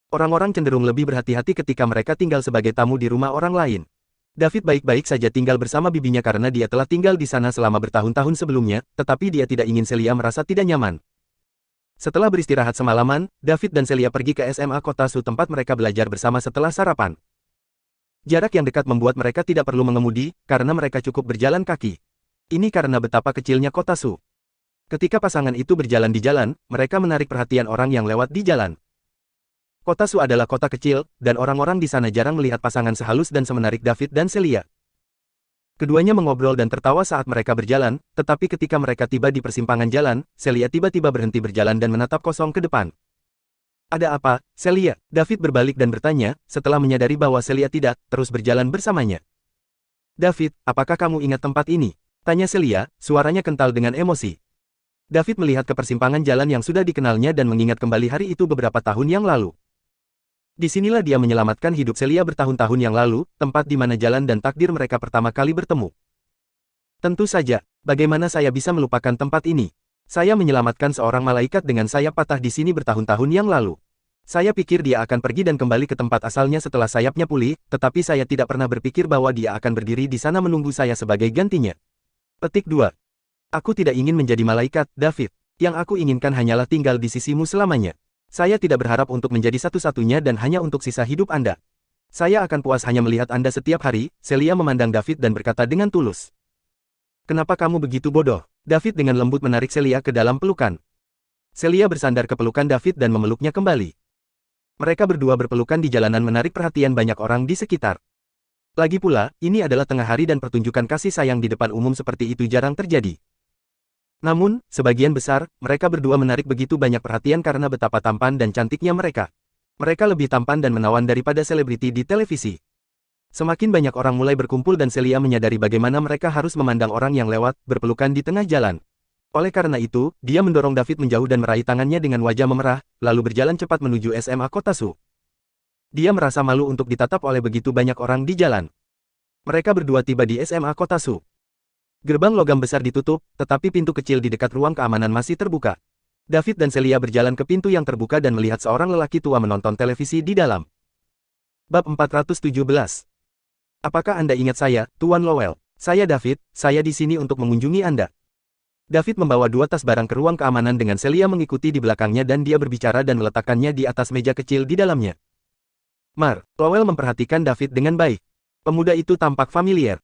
Orang-orang cenderung lebih berhati-hati ketika mereka tinggal sebagai tamu di rumah orang lain. David baik-baik saja tinggal bersama bibinya karena dia telah tinggal di sana selama bertahun-tahun sebelumnya, tetapi dia tidak ingin Celia merasa tidak nyaman. Setelah beristirahat semalaman, David dan Celia pergi ke SMA Kota Su tempat mereka belajar bersama setelah sarapan. Jarak yang dekat membuat mereka tidak perlu mengemudi, karena mereka cukup berjalan kaki. Ini karena betapa kecilnya Kota Su. Ketika pasangan itu berjalan di jalan, mereka menarik perhatian orang yang lewat di jalan. Kota Su adalah kota kecil, dan orang-orang di sana jarang melihat pasangan sehalus dan semenarik David dan Celia. Keduanya mengobrol dan tertawa saat mereka berjalan, tetapi ketika mereka tiba di persimpangan jalan, Celia tiba-tiba berhenti berjalan dan menatap kosong ke depan. Ada apa, Celia? David berbalik dan bertanya, setelah menyadari bahwa Celia tidak terus berjalan bersamanya. David, apakah kamu ingat tempat ini? Tanya Celia, suaranya kental dengan emosi. David melihat ke persimpangan jalan yang sudah dikenalnya dan mengingat kembali hari itu beberapa tahun yang lalu. Disinilah dia menyelamatkan hidup Celia bertahun-tahun yang lalu, tempat di mana jalan dan takdir mereka pertama kali bertemu. Tentu saja, bagaimana saya bisa melupakan tempat ini? Saya menyelamatkan seorang malaikat dengan sayap patah di sini bertahun-tahun yang lalu. Saya pikir dia akan pergi dan kembali ke tempat asalnya setelah sayapnya pulih, tetapi saya tidak pernah berpikir bahwa dia akan berdiri di sana menunggu saya sebagai gantinya. Petik 2. Aku tidak ingin menjadi malaikat, David. Yang aku inginkan hanyalah tinggal di sisimu selamanya. Saya tidak berharap untuk menjadi satu-satunya dan hanya untuk sisa hidup Anda. Saya akan puas hanya melihat Anda setiap hari. Celia memandang David dan berkata dengan tulus. Kenapa kamu begitu bodoh? David dengan lembut menarik Celia ke dalam pelukan. Celia bersandar ke pelukan David dan memeluknya kembali. Mereka berdua berpelukan di jalanan menarik perhatian banyak orang di sekitar. Lagi pula, ini adalah tengah hari dan pertunjukan kasih sayang di depan umum seperti itu jarang terjadi. Namun, sebagian besar, mereka berdua menarik begitu banyak perhatian karena betapa tampan dan cantiknya mereka. Mereka lebih tampan dan menawan daripada selebriti di televisi. Semakin banyak orang mulai berkumpul dan Celia menyadari bagaimana mereka harus memandang orang yang lewat, berpelukan di tengah jalan. Oleh karena itu, dia mendorong David menjauh dan meraih tangannya dengan wajah memerah, lalu berjalan cepat menuju SMA Kota Su. Dia merasa malu untuk ditatap oleh begitu banyak orang di jalan. Mereka berdua tiba di SMA Kota Su. Gerbang logam besar ditutup, tetapi pintu kecil di dekat ruang keamanan masih terbuka. David dan Celia berjalan ke pintu yang terbuka dan melihat seorang lelaki tua menonton televisi di dalam. Bab 417. Apakah Anda ingat saya, Tuan Lowell? Saya David, saya di sini untuk mengunjungi Anda. David membawa 2 tas barang ke ruang keamanan dengan Celia mengikuti di belakangnya dan dia berbicara dan meletakkannya di atas meja kecil di dalamnya. Lowell memperhatikan David dengan baik. Pemuda itu tampak familiar.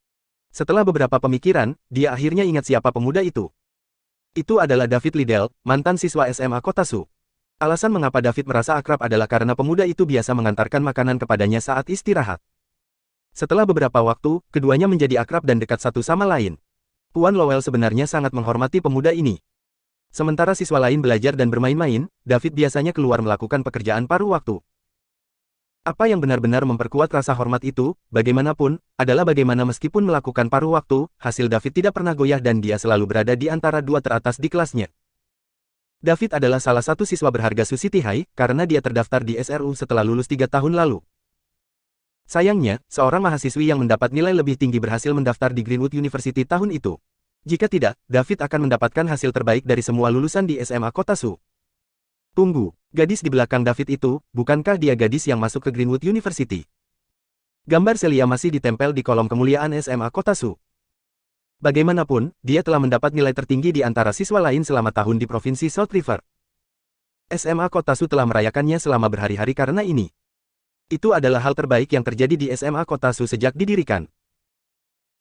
Setelah beberapa pemikiran, dia akhirnya ingat siapa pemuda itu. Itu adalah David Liddell, mantan siswa SMA Kota Su. Alasan mengapa David merasa akrab adalah karena pemuda itu biasa mengantarkan makanan kepadanya saat istirahat. Setelah beberapa waktu, keduanya menjadi akrab dan dekat satu sama lain. Tuan Lowell sebenarnya sangat menghormati pemuda ini. Sementara siswa lain belajar dan bermain-main, David biasanya keluar melakukan pekerjaan paruh waktu. Apa yang benar-benar memperkuat rasa hormat itu, bagaimanapun, adalah bagaimana meskipun melakukan paruh waktu, hasil David tidak pernah goyah dan dia selalu berada di antara 2 teratas di kelasnya. David adalah salah satu siswa berharga Su City High, karena dia terdaftar di SRU setelah lulus 3 tahun lalu. Sayangnya, seorang mahasiswi yang mendapat nilai lebih tinggi berhasil mendaftar di Greenwood University tahun itu. Jika tidak, David akan mendapatkan hasil terbaik dari semua lulusan di SMA Kota Su. Tunggu, gadis di belakang David itu, bukankah dia gadis yang masuk ke Greenwood University? Gambar Celia masih ditempel di kolom kemuliaan SMA Kota Su. Bagaimanapun, dia telah mendapat nilai tertinggi di antara siswa lain selama tahun di Provinsi South River. SMA Kota Su telah merayakannya selama berhari-hari karena ini. Itu adalah hal terbaik yang terjadi di SMA Kota Su sejak didirikan.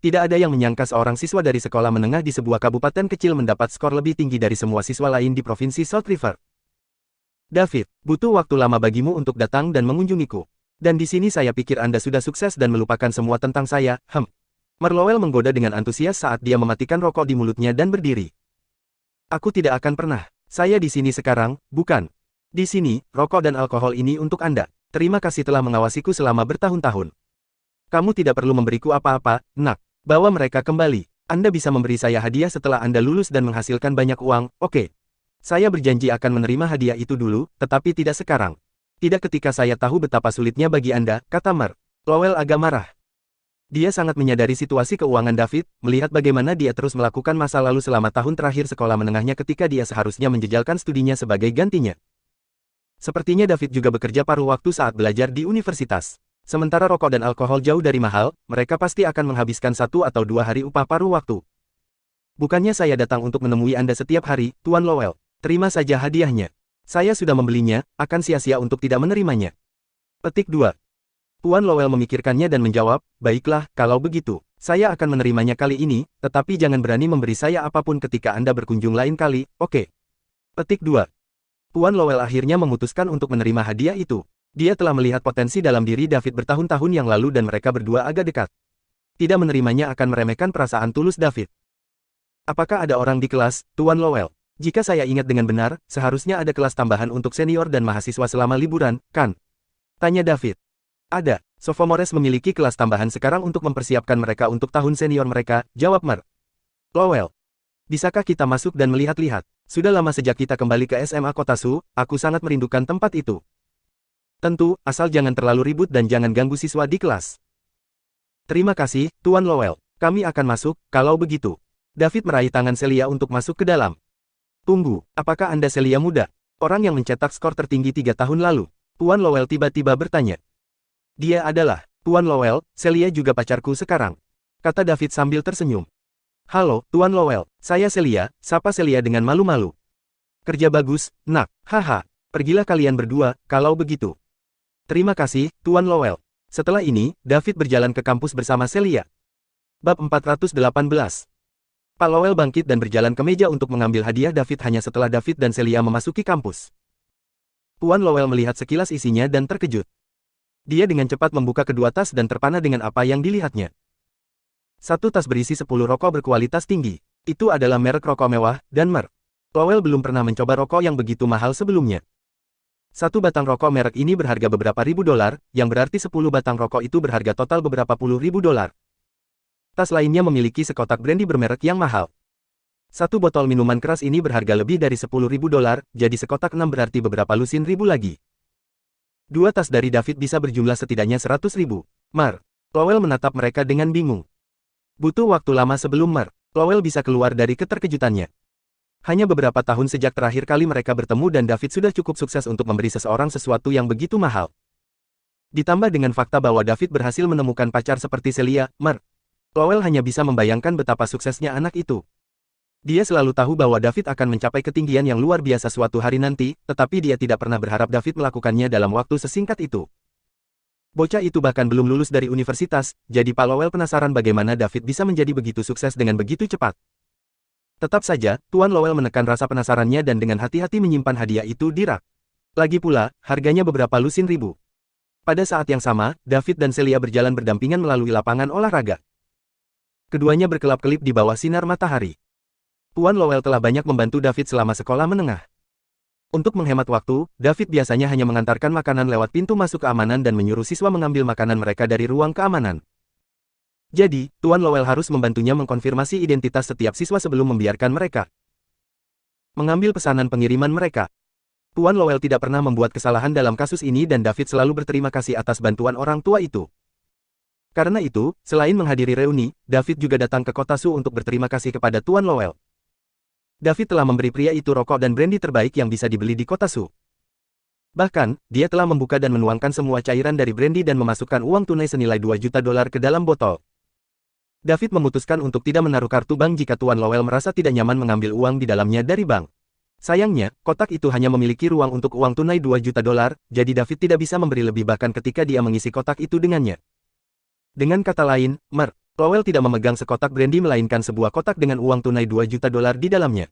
Tidak ada yang menyangka seorang siswa dari sekolah menengah di sebuah kabupaten kecil mendapat skor lebih tinggi dari semua siswa lain di Provinsi South River. David, butuh waktu lama bagimu untuk datang dan mengunjungiku. Dan di sini saya pikir Anda sudah sukses dan melupakan semua tentang saya, Lowell menggoda dengan antusias saat dia mematikan rokok di mulutnya dan berdiri. Aku tidak akan pernah. Saya di sini sekarang, bukan. Di sini, rokok dan alkohol ini untuk Anda. Terima kasih telah mengawasiku selama bertahun-tahun. Kamu tidak perlu memberiku apa-apa, nak. Bawa mereka kembali. Anda bisa memberi saya hadiah setelah Anda lulus dan menghasilkan banyak uang, oke? Saya berjanji akan menerima hadiah itu dulu, tetapi tidak sekarang. Tidak ketika saya tahu betapa sulitnya bagi Anda, kata Lowell agak marah. Dia sangat menyadari situasi keuangan David, melihat bagaimana dia terus melakukan masa lalu selama tahun terakhir sekolah menengahnya ketika dia seharusnya menjejalkan studinya sebagai gantinya. Sepertinya David juga bekerja paruh waktu saat belajar di universitas. Sementara rokok dan alkohol jauh dari mahal, mereka pasti akan menghabiskan 1 atau 2 hari upah paruh waktu. Bukannya saya datang untuk menemui Anda setiap hari, Tuan Lowell. Terima saja hadiahnya. Saya sudah membelinya, akan sia-sia untuk tidak menerimanya. Petik 2. Tuan Lowell memikirkannya dan menjawab, baiklah, kalau begitu, saya akan menerimanya kali ini, tetapi jangan berani memberi saya apapun ketika Anda berkunjung lain kali, oke? Petik 2. Tuan Lowell akhirnya memutuskan untuk menerima hadiah itu. Dia telah melihat potensi dalam diri David bertahun-tahun yang lalu dan mereka berdua agak dekat. Tidak menerimanya akan meremehkan perasaan tulus David. Apakah ada orang di kelas, Tuan Lowell? Jika saya ingat dengan benar, seharusnya ada kelas tambahan untuk senior dan mahasiswa selama liburan, kan? Tanya David. Ada, sophomores memiliki kelas tambahan sekarang untuk mempersiapkan mereka untuk tahun senior mereka, jawab Lowell. Bisakah kita masuk dan melihat-lihat? Sudah lama sejak kita kembali ke SMA Kota Su, aku sangat merindukan tempat itu. Tentu, asal jangan terlalu ribut dan jangan ganggu siswa di kelas. Terima kasih, Tuan Lowell. Kami akan masuk, kalau begitu. David meraih tangan Celia untuk masuk ke dalam. Tunggu, apakah Anda Celia muda? Orang yang mencetak skor tertinggi 3 tahun lalu. Tuan Lowell tiba-tiba bertanya. Dia adalah, Tuan Lowell, Celia juga pacarku sekarang. Kata David sambil tersenyum. Halo, Tuan Lowell, saya Celia, sapa Celia dengan malu-malu. Kerja bagus, nak, haha. Pergilah kalian berdua, kalau begitu. Terima kasih, Tuan Lowell. Setelah ini, David berjalan ke kampus bersama Celia. Bab 418. Pak Lowell bangkit dan berjalan ke meja untuk mengambil hadiah David hanya setelah David dan Celia memasuki kampus. Tuan Lowell melihat sekilas isinya dan terkejut. Dia dengan cepat membuka kedua tas dan terpana dengan apa yang dilihatnya. Satu tas berisi 10 rokok berkualitas tinggi. Itu adalah merek rokok mewah, dan Mer. Lowell belum pernah mencoba rokok yang begitu mahal sebelumnya. Satu batang rokok merek ini berharga beberapa ribu dolar, yang berarti 10 batang rokok itu berharga total beberapa puluh ribu dolar. Tas lainnya memiliki sekotak brandy bermerek yang mahal. Satu botol minuman keras ini berharga lebih dari 10 ribu dolar, jadi sekotak 6 berarti beberapa lusin ribu lagi. Dua tas dari David bisa berjumlah setidaknya 100 ribu. Mar. Lowell menatap mereka dengan bingung. Butuh waktu lama sebelum Mar. Lowell bisa keluar dari keterkejutannya. Hanya beberapa tahun sejak terakhir kali mereka bertemu dan David sudah cukup sukses untuk memberi seseorang sesuatu yang begitu mahal. Ditambah dengan fakta bahwa David berhasil menemukan pacar seperti Celia, Mar. Lowell hanya bisa membayangkan betapa suksesnya anak itu. Dia selalu tahu bahwa David akan mencapai ketinggian yang luar biasa suatu hari nanti, tetapi dia tidak pernah berharap David melakukannya dalam waktu sesingkat itu. Bocah itu bahkan belum lulus dari universitas, jadi Pak Lowell penasaran bagaimana David bisa menjadi begitu sukses dengan begitu cepat. Tetap saja, Tuan Lowell menekan rasa penasarannya dan dengan hati-hati menyimpan hadiah itu di rak. Lagi pula, harganya beberapa lusin ribu. Pada saat yang sama, David dan Celia berjalan berdampingan melalui lapangan olahraga. Keduanya berkelap-kelip di bawah sinar matahari. Tuan Lowell telah banyak membantu David selama sekolah menengah. Untuk menghemat waktu, David biasanya hanya mengantarkan makanan lewat pintu masuk keamanan dan menyuruh siswa mengambil makanan mereka dari ruang keamanan. Jadi, Tuan Lowell harus membantunya mengkonfirmasi identitas setiap siswa sebelum membiarkan mereka mengambil pesanan pengiriman mereka. Tuan Lowell tidak pernah membuat kesalahan dalam kasus ini dan David selalu berterima kasih atas bantuan orang tua itu. Karena itu, selain menghadiri reuni, David juga datang ke kota Su untuk berterima kasih kepada Tuan Lowell. David telah memberi pria itu rokok dan brandy terbaik yang bisa dibeli di kota Su. Bahkan, dia telah membuka dan menuangkan semua cairan dari brandy dan memasukkan uang tunai senilai 2 juta dolar ke dalam botol. David memutuskan untuk tidak menaruh kartu bank jika Tuan Lowell merasa tidak nyaman mengambil uang di dalamnya dari bank. Sayangnya, kotak itu hanya memiliki ruang untuk uang tunai 2 juta dolar, jadi David tidak bisa memberi lebih bahkan ketika dia mengisi kotak itu dengannya. Dengan kata lain, Mer. Lowell tidak memegang sekotak brandy melainkan sebuah kotak dengan uang tunai 2 juta dolar di dalamnya.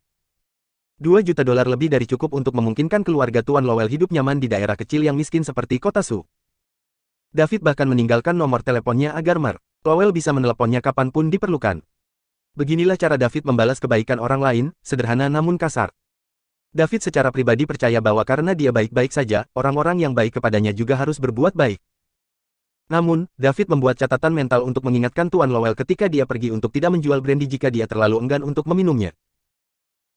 2 juta dolar lebih dari cukup untuk memungkinkan keluarga Tuan Lowell hidup nyaman di daerah kecil yang miskin seperti kota Su. David bahkan meninggalkan nomor teleponnya agar Mer. Lowell bisa meneleponnya kapanpun diperlukan. Beginilah cara David membalas kebaikan orang lain, sederhana namun kasar. David secara pribadi percaya bahwa karena dia baik-baik saja, orang-orang yang baik kepadanya juga harus berbuat baik. Namun, David membuat catatan mental untuk mengingatkan Tuan Lowell ketika dia pergi untuk tidak menjual brandy jika dia terlalu enggan untuk meminumnya.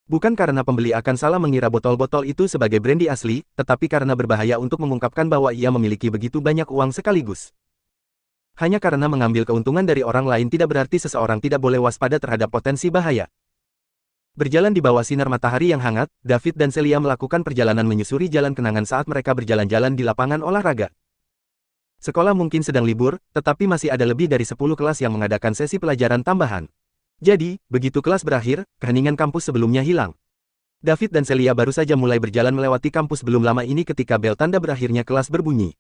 Bukan karena pembeli akan salah mengira botol-botol itu sebagai brandy asli, tetapi karena berbahaya untuk mengungkapkan bahwa ia memiliki begitu banyak uang sekaligus. Hanya karena mengambil keuntungan dari orang lain tidak berarti seseorang tidak boleh waspada terhadap potensi bahaya. Berjalan di bawah sinar matahari yang hangat, David dan Celia melakukan perjalanan menyusuri jalan kenangan saat mereka berjalan-jalan di lapangan olahraga. Sekolah mungkin sedang libur, tetapi masih ada lebih dari 10 kelas yang mengadakan sesi pelajaran tambahan. Jadi, begitu kelas berakhir, keheningan kampus sebelumnya hilang. David dan Celia baru saja mulai berjalan melewati kampus belum lama ini ketika bel tanda berakhirnya kelas berbunyi.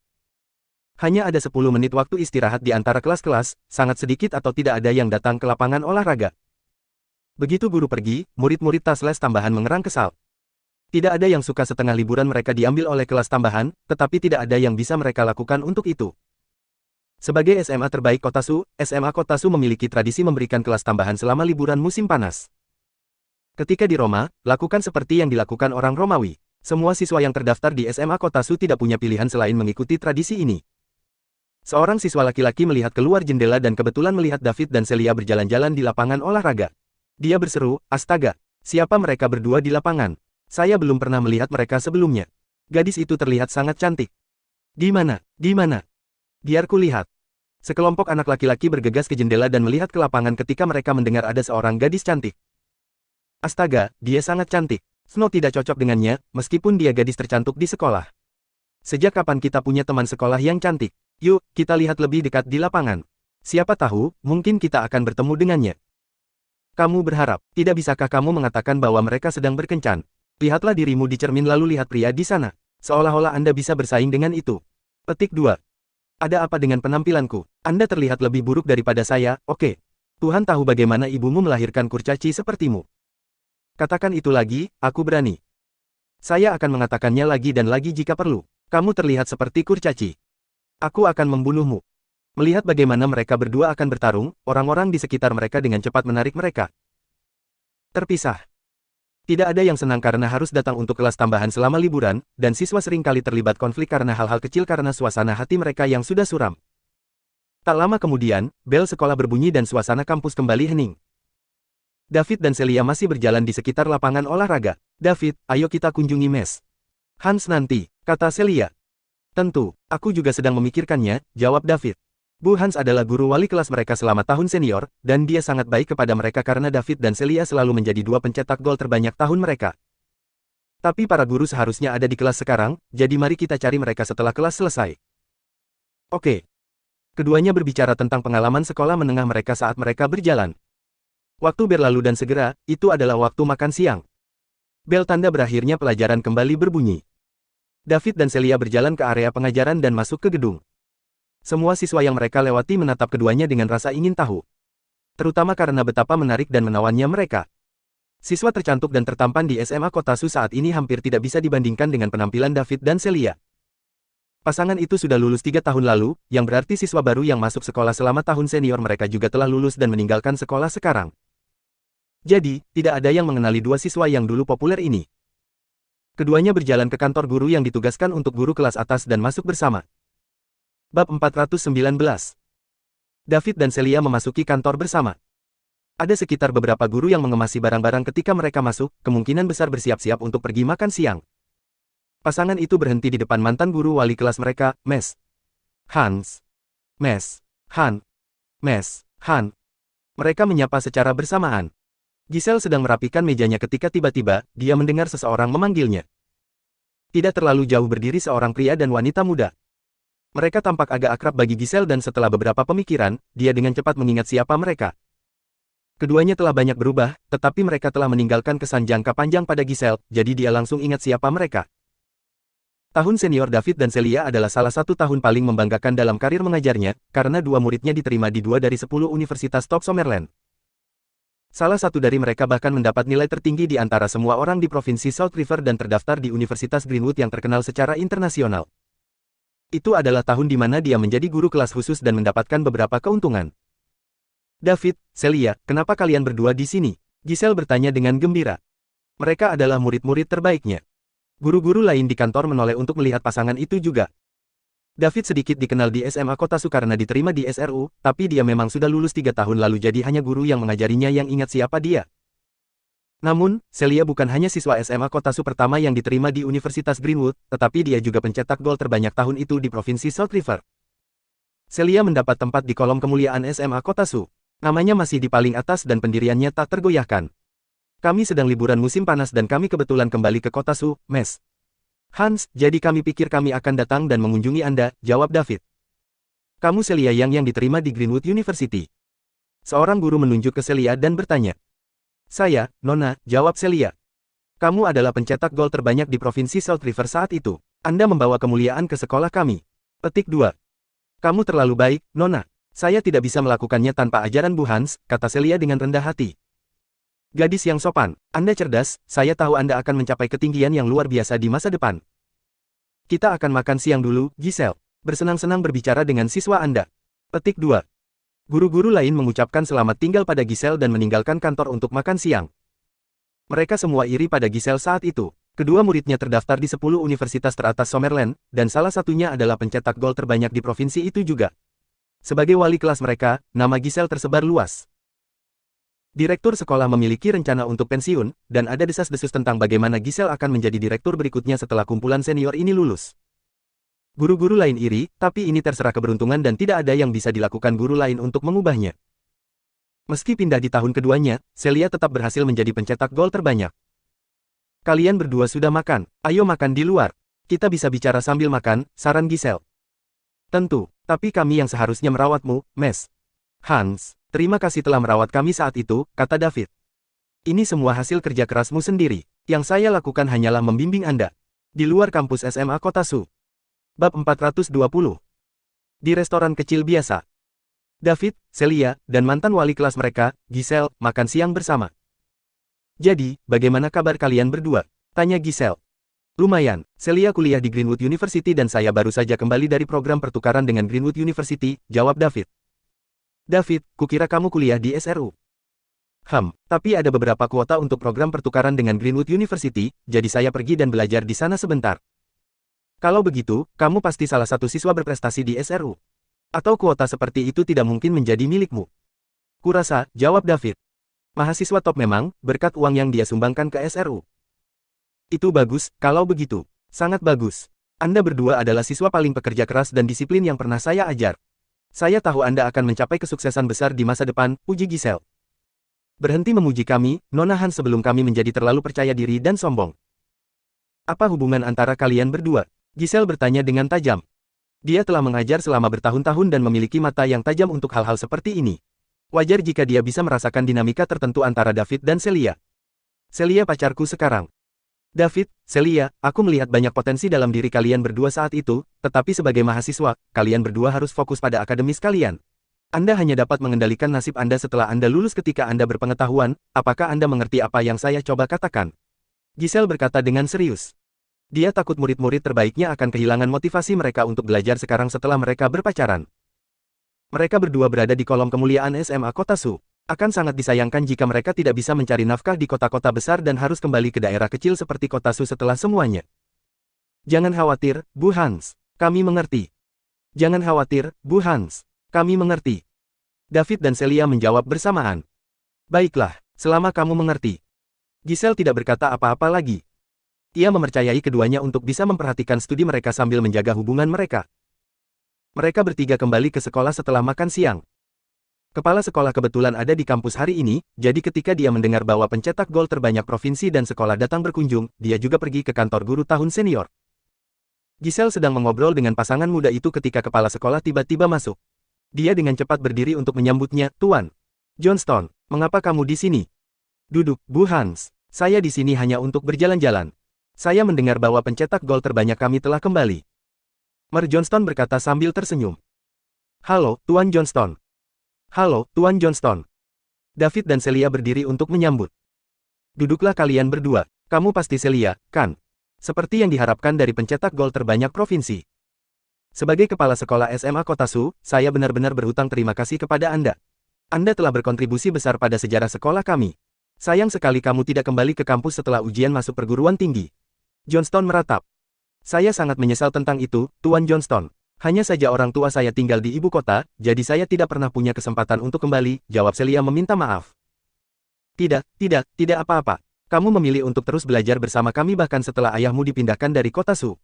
Hanya ada 10 menit waktu istirahat di antara kelas-kelas, sangat sedikit atau tidak ada yang datang ke lapangan olahraga. Begitu guru pergi, murid-murid tas les tambahan mengerang kesal. Tidak ada yang suka setengah liburan mereka diambil oleh kelas tambahan, tetapi tidak ada yang bisa mereka lakukan untuk itu. Sebagai SMA terbaik Kota Su, SMA Kota Su memiliki tradisi memberikan kelas tambahan selama liburan musim panas. Ketika di Roma, lakukan seperti yang dilakukan orang Romawi. Semua siswa yang terdaftar di SMA Kota Su tidak punya pilihan selain mengikuti tradisi ini. Seorang siswa laki-laki melihat keluar jendela dan kebetulan melihat David dan Celia berjalan-jalan di lapangan olahraga. Dia berseru, "Astaga, siapa mereka berdua di lapangan? Saya belum pernah melihat mereka sebelumnya. Gadis itu terlihat sangat cantik. Di mana? Di mana? Biar ku lihat." Sekelompok anak laki-laki bergegas ke jendela dan melihat ke lapangan ketika mereka mendengar ada seorang gadis cantik. Astaga, dia sangat cantik. Snow tidak cocok dengannya, meskipun dia gadis tercantik di sekolah. Sejak kapan kita punya teman sekolah yang cantik? Yuk, kita lihat lebih dekat di lapangan. Siapa tahu, mungkin kita akan bertemu dengannya. Kamu berharap, tidak bisakah kamu mengatakan bahwa mereka sedang berkencan? Lihatlah dirimu di cermin lalu lihat pria di sana. Seolah-olah Anda bisa bersaing dengan itu. Petik 2. Ada apa dengan penampilanku? Anda terlihat lebih buruk daripada saya, oke. Tuhan tahu bagaimana ibumu melahirkan kurcaci sepertimu. Katakan itu lagi, aku berani. Saya akan mengatakannya lagi dan lagi jika perlu. Kamu terlihat seperti kurcaci. Aku akan membunuhmu. Melihat bagaimana mereka berdua akan bertarung, orang-orang di sekitar mereka dengan cepat menarik mereka. Terpisah. Tidak ada yang senang karena harus datang untuk kelas tambahan selama liburan, dan siswa sering kali terlibat konflik karena hal-hal kecil karena suasana hati mereka yang sudah suram. Tak lama kemudian, bel sekolah berbunyi dan suasana kampus kembali hening. David dan Celia masih berjalan di sekitar lapangan olahraga. David, ayo kita kunjungi mes. Hans nanti, kata Celia. Tentu, aku juga sedang memikirkannya, jawab David. Bu Hans adalah guru wali kelas mereka selama tahun senior, dan dia sangat baik kepada mereka karena David dan Celia selalu menjadi dua pencetak gol terbanyak tahun mereka. Tapi para guru seharusnya ada di kelas sekarang, jadi mari kita cari mereka setelah kelas selesai. Oke. Keduanya berbicara tentang pengalaman sekolah menengah mereka saat mereka berjalan. Waktu berlalu dan segera, itu adalah waktu makan siang. Bel tanda berakhirnya pelajaran kembali berbunyi. David dan Celia berjalan ke area pengajaran dan masuk ke gedung. Semua siswa yang mereka lewati menatap keduanya dengan rasa ingin tahu. Terutama karena betapa menarik dan menawannya mereka. Siswa tercantik dan tertampan di SMA Kotasu saat ini hampir tidak bisa dibandingkan dengan penampilan David dan Celia. Pasangan itu sudah lulus 3 tahun lalu, yang berarti siswa baru yang masuk sekolah selama tahun senior mereka juga telah lulus dan meninggalkan sekolah sekarang. Jadi, tidak ada yang mengenali dua siswa yang dulu populer ini. Keduanya berjalan ke kantor guru yang ditugaskan untuk guru kelas atas dan masuk bersama. Bab 419. David dan Celia memasuki kantor bersama. Ada sekitar beberapa guru yang mengemasi barang-barang ketika mereka masuk, kemungkinan besar bersiap-siap untuk pergi makan siang. Pasangan itu berhenti di depan mantan guru wali kelas mereka, Mes. Hans. Mes. Han. Mes. Han. Mereka menyapa secara bersamaan. Giselle sedang merapikan mejanya ketika tiba-tiba, dia mendengar seseorang memanggilnya. Tidak terlalu jauh berdiri seorang pria dan wanita muda. Mereka tampak agak akrab bagi Giselle dan setelah beberapa pemikiran, dia dengan cepat mengingat siapa mereka. Keduanya telah banyak berubah, tetapi mereka telah meninggalkan kesan jangka panjang pada Giselle, jadi dia langsung ingat siapa mereka. Tahun senior David dan Celia adalah salah satu tahun paling membanggakan dalam karir mengajarnya, karena dua muridnya diterima di 2 dari 10 universitas top Summerland. Salah satu dari mereka bahkan mendapat nilai tertinggi di antara semua orang di provinsi South River dan terdaftar di Universitas Greenwood yang terkenal secara internasional. Itu adalah tahun di mana dia menjadi guru kelas khusus dan mendapatkan beberapa keuntungan. David, Celia, kenapa kalian berdua di sini? Giselle bertanya dengan gembira. Mereka adalah murid-murid terbaiknya. Guru-guru lain di kantor menoleh untuk melihat pasangan itu juga. David sedikit dikenal di SMA Kotasu karena diterima di SRU, tapi dia memang sudah lulus 3 tahun lalu jadi hanya guru yang mengajarinya yang ingat siapa dia. Namun, Celia bukan hanya siswa SMA Kotasu pertama yang diterima di Universitas Greenwood, tetapi dia juga pencetak gol terbanyak tahun itu di Provinsi South River. Celia mendapat tempat di kolom kemuliaan SMA Kotasu. Namanya masih di paling atas dan pendiriannya tak tergoyahkan. Kami sedang liburan musim panas dan kami kebetulan kembali ke Kotasu, Mes. Hans, jadi kami pikir kami akan datang dan mengunjungi Anda, jawab David. Kamu Celia yang diterima di Greenwood University. Seorang guru menunjuk ke Celia dan bertanya. Saya, Nona, jawab Celia. Kamu adalah pencetak gol terbanyak di Provinsi South River saat itu. Anda membawa kemuliaan ke sekolah kami. Petik 2. Kamu terlalu baik, Nona. Saya tidak bisa melakukannya tanpa ajaran Bu Hans, kata Celia dengan rendah hati. Gadis yang sopan, Anda cerdas, saya tahu Anda akan mencapai ketinggian yang luar biasa di masa depan. Kita akan makan siang dulu, Giselle. Bersenang-senang berbicara dengan siswa Anda. Petik 2. Guru-guru lain mengucapkan selamat tinggal pada Giselle dan meninggalkan kantor untuk makan siang. Mereka semua iri pada Giselle saat itu. Kedua muridnya terdaftar di 10 universitas teratas Summerland, dan salah satunya adalah pencetak gol terbanyak di provinsi itu juga. Sebagai wali kelas mereka, nama Giselle tersebar luas. Direktur sekolah memiliki rencana untuk pensiun, dan ada desas-desus tentang bagaimana Giselle akan menjadi direktur berikutnya setelah kumpulan senior ini lulus. Guru-guru lain iri, tapi ini terserah keberuntungan dan tidak ada yang bisa dilakukan guru lain untuk mengubahnya. Meski pindah di tahun keduanya, Celia tetap berhasil menjadi pencetak gol terbanyak. Kalian berdua sudah makan, ayo makan di luar. Kita bisa bicara sambil makan, saran Giselle. Tentu, tapi kami yang seharusnya merawatmu, Mes. Hans. Terima kasih telah merawat kami saat itu, kata David. Ini semua hasil kerja kerasmu sendiri. Yang saya lakukan hanyalah membimbing Anda. Di luar kampus SMA Kotasu. Bab 420. Di restoran kecil biasa. David, Celia, dan mantan wali kelas mereka, Giselle, makan siang bersama. Jadi, bagaimana kabar kalian berdua? Tanya Giselle. Lumayan, Celia kuliah di Greenwood University dan saya baru saja kembali dari program pertukaran dengan Greenwood University, jawab David. David, kukira kamu kuliah di SRU. Tapi ada beberapa kuota untuk program pertukaran dengan Greenwood University, jadi saya pergi dan belajar di sana sebentar. Kalau begitu, kamu pasti salah satu siswa berprestasi di SRU. Atau kuota seperti itu tidak mungkin menjadi milikmu. Kurasa, jawab David. Mahasiswa top memang, berkat uang yang dia sumbangkan ke SRU. Itu bagus, kalau begitu. Sangat bagus. Anda berdua adalah siswa paling pekerja keras dan disiplin yang pernah saya ajar. Saya tahu Anda akan mencapai kesuksesan besar di masa depan, puji Giselle. Berhenti memuji kami, Nona Han sebelum kami menjadi terlalu percaya diri dan sombong. Apa hubungan antara kalian berdua? Giselle bertanya dengan tajam. Dia telah mengajar selama bertahun-tahun dan memiliki mata yang tajam untuk hal-hal seperti ini. Wajar jika dia bisa merasakan dinamika tertentu antara David dan Celia. Celia pacarku sekarang. David, Celia, aku melihat banyak potensi dalam diri kalian berdua saat itu, tetapi sebagai mahasiswa, kalian berdua harus fokus pada akademis kalian. Anda hanya dapat mengendalikan nasib Anda setelah Anda lulus ketika Anda berpengetahuan, apakah Anda mengerti apa yang saya coba katakan? Giselle berkata dengan serius. Dia takut murid-murid terbaiknya akan kehilangan motivasi mereka untuk belajar sekarang setelah mereka berpacaran. Mereka berdua berada di kolom kemuliaan SMA Kota Su. Akan sangat disayangkan jika mereka tidak bisa mencari nafkah di kota-kota besar dan harus kembali ke daerah kecil seperti Kota Su setelah semuanya. Jangan khawatir, Bu Hans. Kami mengerti. Jangan khawatir, Bu Hans. Kami mengerti. David dan Celia menjawab bersamaan. Baiklah, selama kamu mengerti. Giselle tidak berkata apa-apa lagi. Ia mempercayai keduanya untuk bisa memperhatikan studi mereka sambil menjaga hubungan mereka. Mereka bertiga kembali ke sekolah setelah makan siang. Kepala sekolah kebetulan ada di kampus hari ini, jadi ketika dia mendengar bahwa pencetak gol terbanyak provinsi dan sekolah datang berkunjung, dia juga pergi ke kantor guru tahun senior. Giselle sedang mengobrol dengan pasangan muda itu ketika kepala sekolah tiba-tiba masuk. Dia dengan cepat berdiri untuk menyambutnya, Tuan Johnston, mengapa kamu di sini? Duduk, Bu Hans. Saya di sini hanya untuk berjalan-jalan. Saya mendengar bahwa pencetak gol terbanyak kami telah kembali. Mer Johnston berkata sambil tersenyum. Halo, Tuan Johnston. Halo, Tuan Johnston. David dan Celia berdiri untuk menyambut. Duduklah kalian berdua. Kamu pasti Celia, kan? Seperti yang diharapkan dari pencetak gol terbanyak provinsi. Sebagai kepala sekolah SMA Kota Su, saya benar-benar berhutang terima kasih kepada Anda. Anda telah berkontribusi besar pada sejarah sekolah kami. Sayang sekali kamu tidak kembali ke kampus setelah ujian masuk perguruan tinggi. Johnston meratap. Saya sangat menyesal tentang itu, Tuan Johnston. Hanya saja orang tua saya tinggal di ibu kota, jadi saya tidak pernah punya kesempatan untuk kembali, jawab Celia meminta maaf. Tidak apa-apa. Kamu memilih untuk terus belajar bersama kami bahkan setelah ayahmu dipindahkan dari kota Su.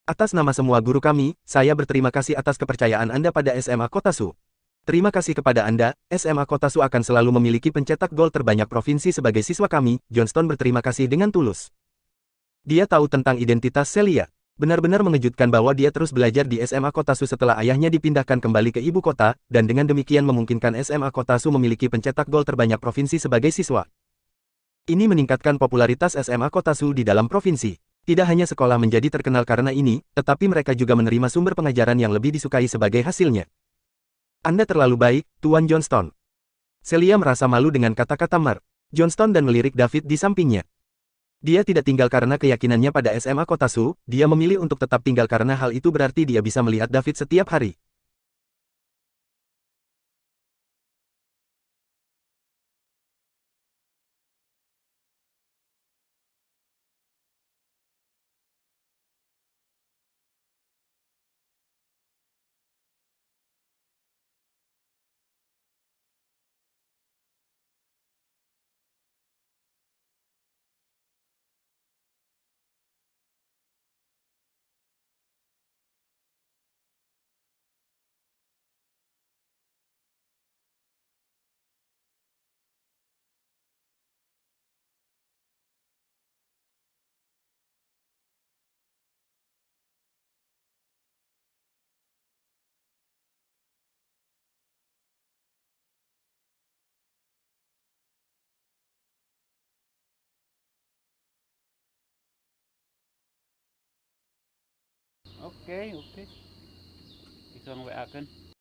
Atas nama semua guru kami, saya berterima kasih atas kepercayaan Anda pada SMA Kota Su. Terima kasih kepada Anda, SMA Kota Su akan selalu memiliki pencetak gol terbanyak provinsi sebagai siswa kami, Johnston berterima kasih dengan tulus. Dia tahu tentang identitas Celia. Benar-benar mengejutkan bahwa dia terus belajar di SMA Kota Su setelah ayahnya dipindahkan kembali ke ibu kota, dan dengan demikian memungkinkan SMA Kota Su memiliki pencetak gol terbanyak provinsi sebagai siswa. Ini meningkatkan popularitas SMA Kota Su di dalam provinsi. Tidak hanya sekolah menjadi terkenal karena ini, tetapi mereka juga menerima sumber pengajaran yang lebih disukai sebagai hasilnya. Anda terlalu baik, Tuan Johnston. Celia merasa malu dengan kata-kata Mer Johnston dan melirik David di sampingnya. Dia tidak tinggal karena keyakinannya pada SMA Kota Su, dia memilih untuk tetap tinggal karena hal itu berarti dia bisa melihat David setiap hari. Oke, oke. Bisa nge-WA kan?